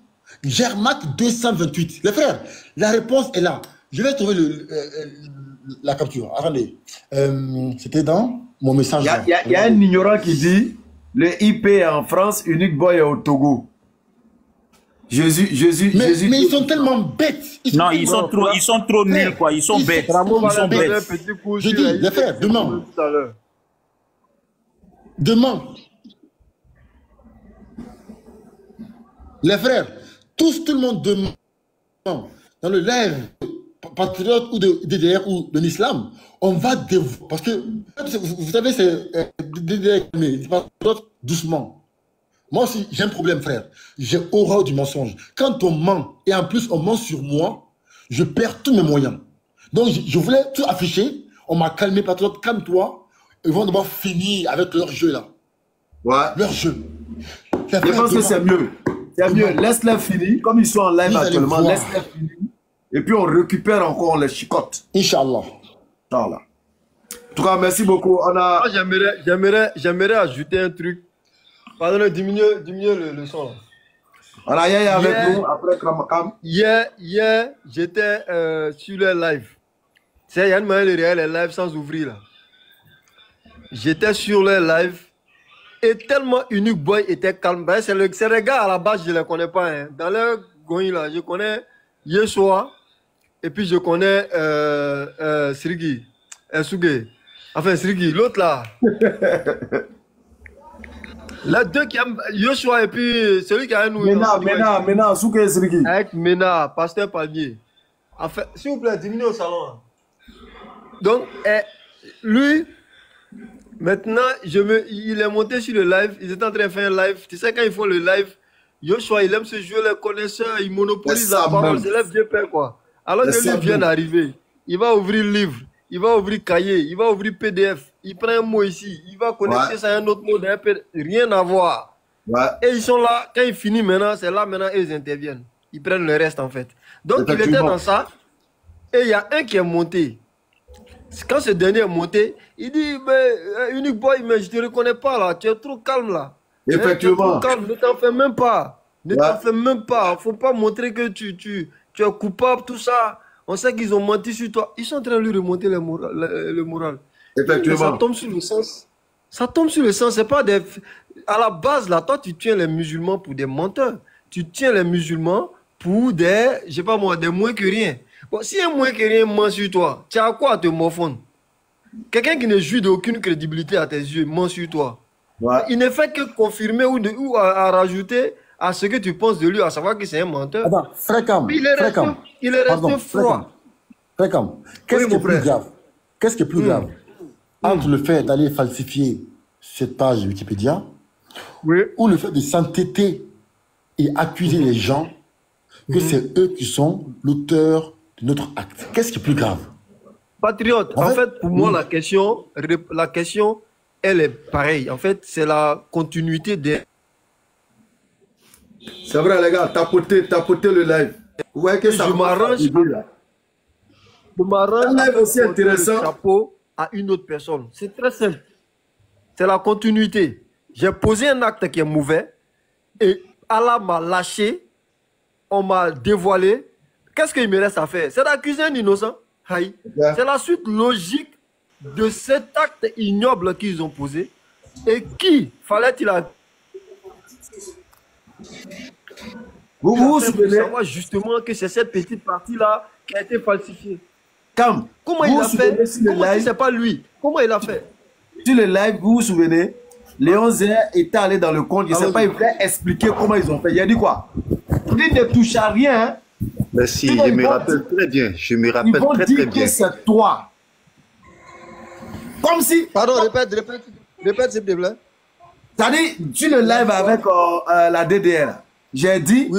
Germac 228? Les frères, la réponse est là. Je vais trouver la capture. Attendez. C'était dans mon message. Il y a un ignorant qui dit le IP est en France, Unique Boy est au Togo. Jésus. Mais ils sont tellement bêtes. Non, ils sont trop nuls, quoi. Ils sont bêtes. Ils sont bêtes. Je dis, les frères, demain. Les frères, tout le monde demande dans le live patriote ou de DDR ou de l'islam, on va parce que vous savez, c'est DDR, mais patriote doucement. Moi aussi, j'ai un problème, frère. J'ai horreur du mensonge. Quand on ment, et en plus on ment sur moi, je perds tous mes moyens. Donc je voulais tout afficher. On m'a calmé, patriote, calme-toi. Ils vont d'abord finir avec leur jeu là. Ouais. Leur jeu. Je pense que c'est mieux. C'est mieux. Laisse-les finir. Comme ils sont en live actuellement, laisse-les finir. Et puis on récupère encore les chicotes. Inch'Allah. Inch'Allah. En tout cas, merci beaucoup. J'aimerais ajouter un truc. Pardon, diminuer le son là. On a Yaya avec nous après Kramakam. Hier, j'étais sur le live. Tu sais, il y a une manière de regarder les lives sans ouvrir là. J'étais sur le live et tellement Unique Boy était calme. Ben, c'est les gars à la base, je ne les connais pas. Hein. Dans leur goï là, je connais Yeshua et puis je connais Srigi. Suge. Enfin, Srigi, l'autre là. Les deux qui aiment Yoshua et puis celui qui a un nouveau. Mena, Souke Srigi. Avec Mena, Pasteur Palmier. Enfin, s'il vous plaît, diminuez au salon. Donc, lui, maintenant, il est monté sur le live. Ils étaient en train de faire un live. Tu sais, quand ils font le live, Yoshua, il aime se jouer les connaisseurs. Il monopolise la parole. C'est le vieux père, quoi. Alors que lui vient d'arriver. Il va ouvrir livre. Il va ouvrir cahier. Il va ouvrir PDF. Il prend un mot ici, il va connecter ça à un autre mot, rien à voir. Ouais. Et ils sont là, quand il finit maintenant, c'est là maintenant ils interviennent. Ils prennent le reste en fait. Donc il était dans ça, et il y a un qui est monté. Quand ce dernier est monté, il dit, mais Unique Boy, mais je ne te reconnais pas là, tu es trop calme là. Effectivement. Tu es trop calme, ne t'en fais même pas. Ne t'en fais même pas. Il ne faut pas montrer que tu es coupable, tout ça. On sait qu'ils ont menti sur toi. Ils sont en train de lui remonter le moral. Effectivement. Ça tombe sur le sens. Ça tombe sur le sens. C'est pas des. À la base, là, toi, tu tiens les musulmans pour des menteurs. Tu tiens les musulmans pour des. Je sais pas moi, des moins que rien. Bon, si un moins que rien ment sur toi, tu as à quoi à te morfondre? Quelqu'un qui ne jouit d'aucune crédibilité à tes yeux ment sur toi. Ouais. Il ne fait que confirmer ou à rajouter à ce que tu penses de lui, à savoir que c'est un menteur. Attends, Frécam. Il est resté froid. Frécam. Qu'est-ce qui est plus grave? Qu'est-ce qui est plus grave? Entre le fait d'aller falsifier cette page Wikipédia, ou le fait de s'entêter et accuser les gens que c'est eux qui sont l'auteur de notre acte. Qu'est-ce qui est plus grave? Patriote, en fait, pour moi, la question, elle est pareille. En fait, c'est la continuité des... C'est vrai, les gars, tapotez le live. Ouais, que ça je m'arrange. Je m'arrange. Un live aussi intéressant. Chapeau à une autre personne. C'est très simple. C'est la continuité. J'ai posé un acte qui est mauvais et Allah m'a lâché, on m'a dévoilé. Qu'est-ce qu'il me reste à faire? C'est d'accuser un innocent. C'est la suite logique de cet acte ignoble qu'ils ont posé. Et qui fallait-il vous vous souvenez savoir justement que c'est cette petite partie-là qui a été falsifiée. Comment il a fait? Comment si c'est pas lui? Comment il a fait? Sur le live, vous vous souvenez, Léon Zé était allé dans le compte, je ne sais pas, il voulait expliquer comment ils ont fait. Il a dit quoi? Il ne touche à rien. Hein? Merci, je me rappelle très bien. Je me rappelle très bien. Ils vont dire que c'est toi. Comme si... Pardon, répète s'il te plaît. C'est-à-dire, sur le live avec la DDR, j'ai dit,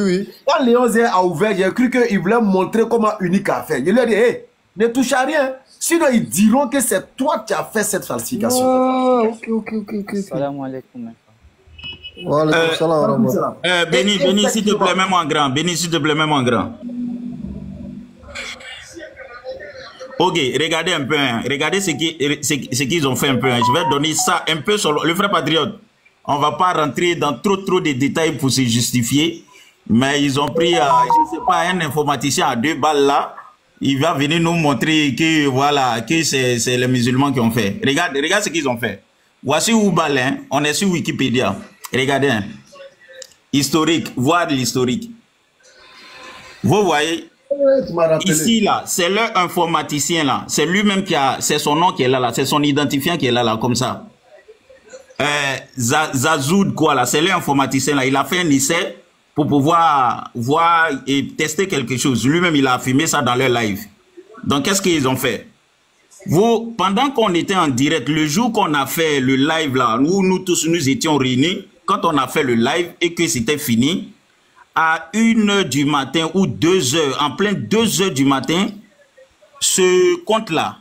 quand Léon Zé a ouvert, j'ai cru qu'il voulait montrer comment Unique a fait. Je lui ai dit, hey, ne touche à rien. Sinon, ils diront que c'est toi qui as fait cette falsification. Ok. Salam alaikum. Béni, s'il te plaît, même en grand. Béni, s'il te plaît, même en grand. Ok, regardez un peu. Hein. Regardez ce qu'ils ont fait un peu. Hein. Je vais donner ça un peu sur le frère patriote. On ne va pas rentrer dans trop de détails pour se justifier. Mais ils ont pris, je ne sais pas, un informaticien à 2 balles là. Il va venir nous montrer que voilà, que c'est les musulmans qui ont fait. Regarde ce qu'ils ont fait. Voici Oubal, hein. On est sur Wikipédia. Regardez, hein. Historique, voir l'historique. Vous voyez, ici, là, c'est leur informaticien, là. C'est lui-même qui a, c'est son nom qui est là, c'est son identifiant qui est là, comme ça. Zazoud, quoi, là, c'est l'informaticien, là. Il a fait un essai pour pouvoir voir et tester quelque chose. Lui-même, il a filmé ça dans leur live. Donc, qu'est-ce qu'ils ont fait? Vous, pendant qu'on était en direct, le jour qu'on a fait le live, là, où nous tous nous étions réunis, quand on a fait le live et que c'était fini, à 1h du matin ou 2h, en plein 2h du matin, ce compte-là,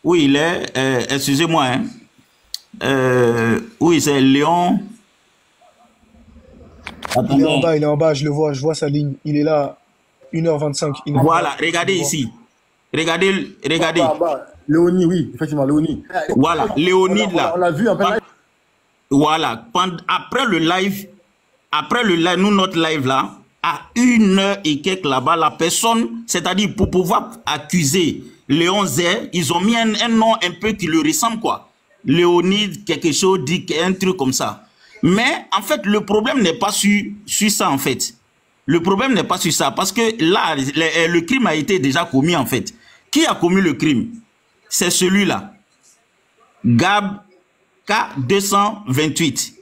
où il est, excusez-moi, hein, oui, c'est Léon. Attendez. Il est en bas, je le vois, je vois sa ligne. Il est là, 1h25. Voilà, regardez ici. Regardez. Léonie, oui, effectivement, Léonie. Voilà, Léonide là. On l'a vu en plein. Voilà, après le live, nous, notre live là, à 1h et quelques là-bas, la personne, c'est-à-dire pour pouvoir accuser Léon Zé, ils ont mis un nom un peu qui le ressemble, quoi. Léonide, quelque chose, dit un truc comme ça. Mais, en fait, le problème n'est pas sur ça, en fait. Le problème n'est pas sur ça, parce que là, le crime a été déjà commis, en fait. Qui a commis le crime? C'est celui-là. Gab K228.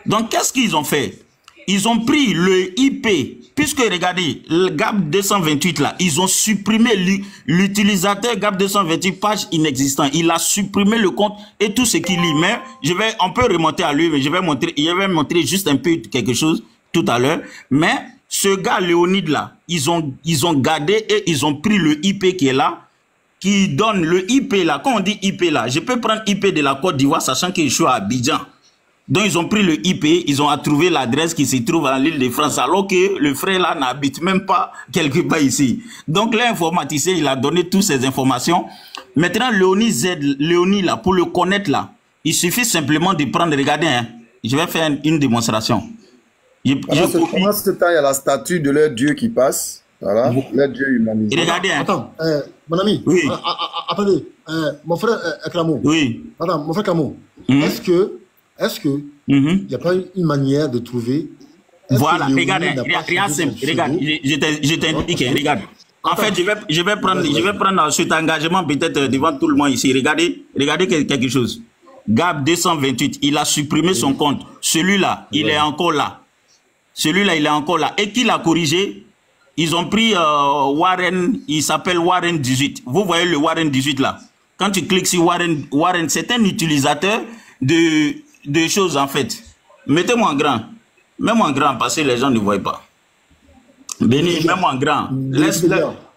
Donc, qu'est-ce qu'ils ont fait? Ils ont pris le IP, puisque, regardez, le Gab 228, là, ils ont supprimé l'utilisateur Gab 228, page inexistante. Il a supprimé le compte et tout ce qu'il lit. Mais, on peut remonter à lui, mais je vais montrer juste un peu quelque chose tout à l'heure. Mais, ce gars, Léonide, là, ils ont gardé et ils ont pris le IP qui est là, qui donne le IP là. Quand on dit IP là, je peux prendre IP de la Côte d'Ivoire, sachant que je suis à Abidjan. Donc ils ont pris le IP, ils ont trouvé l'adresse qui se trouve à l'île de France, alors que le frère là n'habite même pas quelque part ici. Donc l'informaticien, il a donné toutes ces informations. Maintenant, Léonie là, pour le connaître là, il suffit simplement de prendre, regardez, hein, je vais faire une démonstration. Pendant ce temps, il y a la statue de leur Dieu qui passe. Voilà, leur Dieu humanisé. Regardez, hein. Attends, mon ami, oui. Attendez, mon frère Clamon. Oui. Attends, mon frère Clamon, est-ce que il n'y a pas une manière de trouver... Voilà, regarde, regarde simple, regarde, je t'indique, regarde. En fait, je vais prendre cet engagement peut-être devant tout le monde ici. Regardez quelque chose. Gab 228, il a supprimé son compte. Celui-là, il est encore là. Celui-là, il est encore là. Et qui l'a corrigé? Ils ont pris Warren, il s'appelle Warren 18. Vous voyez le Warren 18 là. Quand tu cliques sur Warren, c'est un utilisateur de choses en fait. Mettez-moi en grand. Mets-moi en grand parce que les gens ne voient pas. Béni, mets-moi en grand.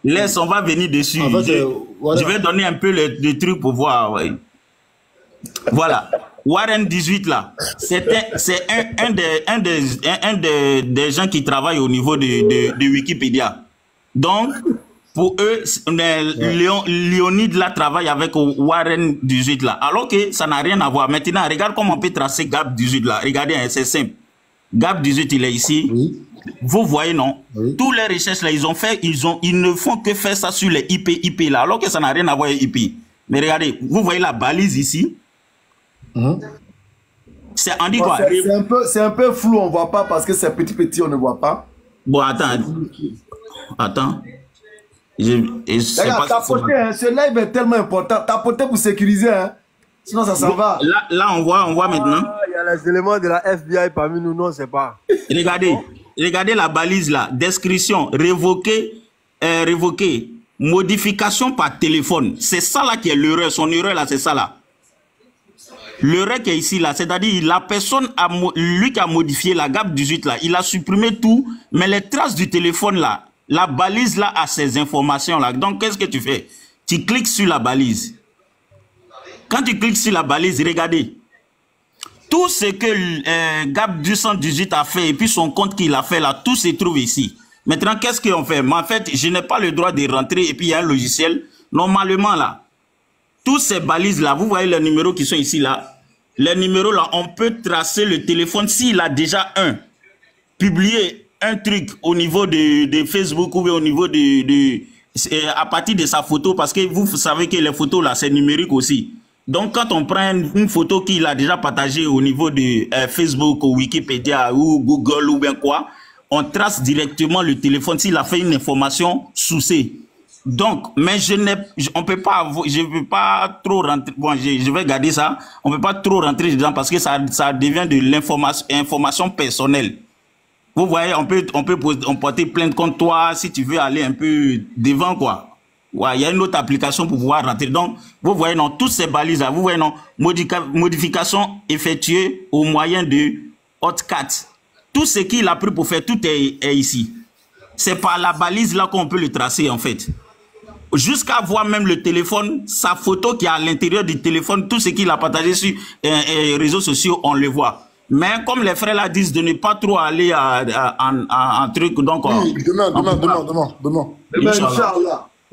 Laisse, on va venir dessus. Je vais donner un peu les trucs pour voir. Ouais. Voilà. Warren 18 là, c'est un des gens qui travaillent au niveau de Wikipédia. Donc, pour eux, Léonide là travaille avec Warren 18 là. Alors que ça n'a rien à voir. Maintenant, regarde comment on peut tracer Gab 18 là. Regardez, hein, c'est simple. Gab 18, il est ici. Oui. Vous voyez, non? Oui. Tous les recherches là, ils ne font que faire ça sur les IP là. Alors que ça n'a rien à voir avec IP. Mais regardez, vous voyez la balise ici. C'est quoi? C'est un peu flou, on ne voit pas parce que c'est petit, on ne voit pas. Bon, attends. Regarde, tapoter, hein, ce live est tellement important. Tapoter pour sécuriser, hein. Sinon ça s'en va. Là, on voit maintenant. Il y a les éléments de la FBI parmi nous, non, c'est pas. Regardez la balise là. Description, révoquer, modification par téléphone. C'est ça là qui est l'erreur. Son erreur là, c'est ça là. L'erreur qui est ici là, c'est-à-dire la personne, lui qui a modifié la Gab 18 là, il a supprimé tout, mais les traces du téléphone là, la balise là a ces informations là. Donc qu'est-ce que tu fais? Tu cliques sur la balise. Quand tu cliques sur la balise, regardez. Tout ce que Gab 218 a fait et puis son compte qu'il a fait là, tout se trouve ici. Maintenant, qu'est-ce qu'on fait? Mais en fait, je n'ai pas le droit de rentrer et puis il y a un logiciel. Normalement là, tous ces balises là, vous voyez les numéros qui sont ici là. Les numéros là, on peut tracer le téléphone s'il a déjà publié un truc au niveau de Facebook ou au niveau à partir de sa photo, parce que vous savez que les photos là, c'est numérique aussi. Donc quand on prend une photo qu'il a déjà partagée au niveau de Facebook ou Wikipédia ou Google ou bien quoi, on trace directement le téléphone s'il a fait une information soucée. Donc, mais on peut pas, je ne peux pas trop rentrer, bon, je vais garder ça, on ne peut pas trop rentrer dedans parce que ça devient de l'information personnelle. Vous voyez, on peut porter plainte contre toi si tu veux aller un peu devant, quoi. Ouais, il y a une autre application pour pouvoir rentrer. Donc, vous voyez, non, toutes ces balises-là, vous voyez, non, modification effectuée au moyen de Hotcat. Tout ce qu'il a pris pour faire, tout est ici. C'est par la balise là qu'on peut le tracer, en fait. Jusqu'à voir même le téléphone, sa photo qui est à l'intérieur du téléphone, tout ce qu'il a partagé sur les réseaux sociaux, on le voit. Mais comme les frères là disent de ne pas trop aller en truc, donc... Oui, demain.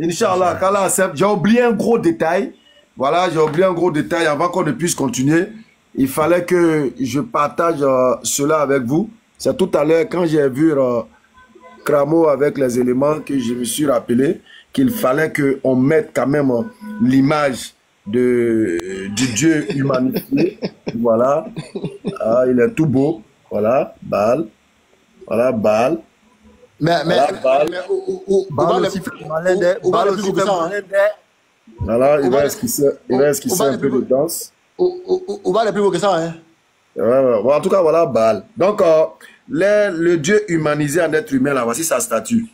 Inch'Allah, qu'Allah accepte. J'ai oublié un gros détail. Voilà, j'ai oublié un gros détail avant qu'on ne puisse continuer. Il fallait que je partage cela avec vous. C'est tout à l'heure quand j'ai vu Cramo avec les éléments que je me suis rappelé qu'il fallait qu'on mette quand même l'image du Dieu humanifié. Voilà. Ah, il est tout beau. Voilà, Baal. Voilà, Baal. Voilà, il va esquisser un peu de danse. On va aller plus haut que ça, hein. Ouais. Bon, en tout cas, voilà, Baal. Donc, le Dieu humanisé en être humain, là, voici sa statue.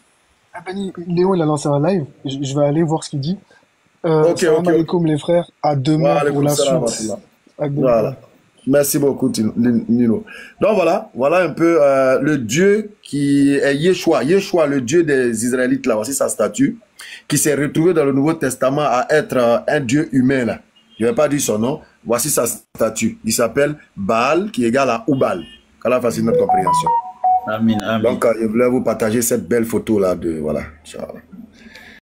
Léon, il a lancé un live. Je vais aller voir ce qu'il dit. Salam alaikum, les frères. À demain pour la suite. Voilà. Merci beaucoup, Nino. Donc voilà un peu le Dieu qui est Yeshua. Yeshua, le Dieu des Israélites, là, voici sa statue, qui s'est retrouvé dans le Nouveau Testament à être un Dieu humain, là. Je ne vais pas dire son nom. Voici sa statue. Il s'appelle Baal, qui est égal à Oubal. Qu'Allah facilite notre compréhension. Amen. Donc, je voulais vous partager cette belle photo-là de, voilà, Inch'Allah.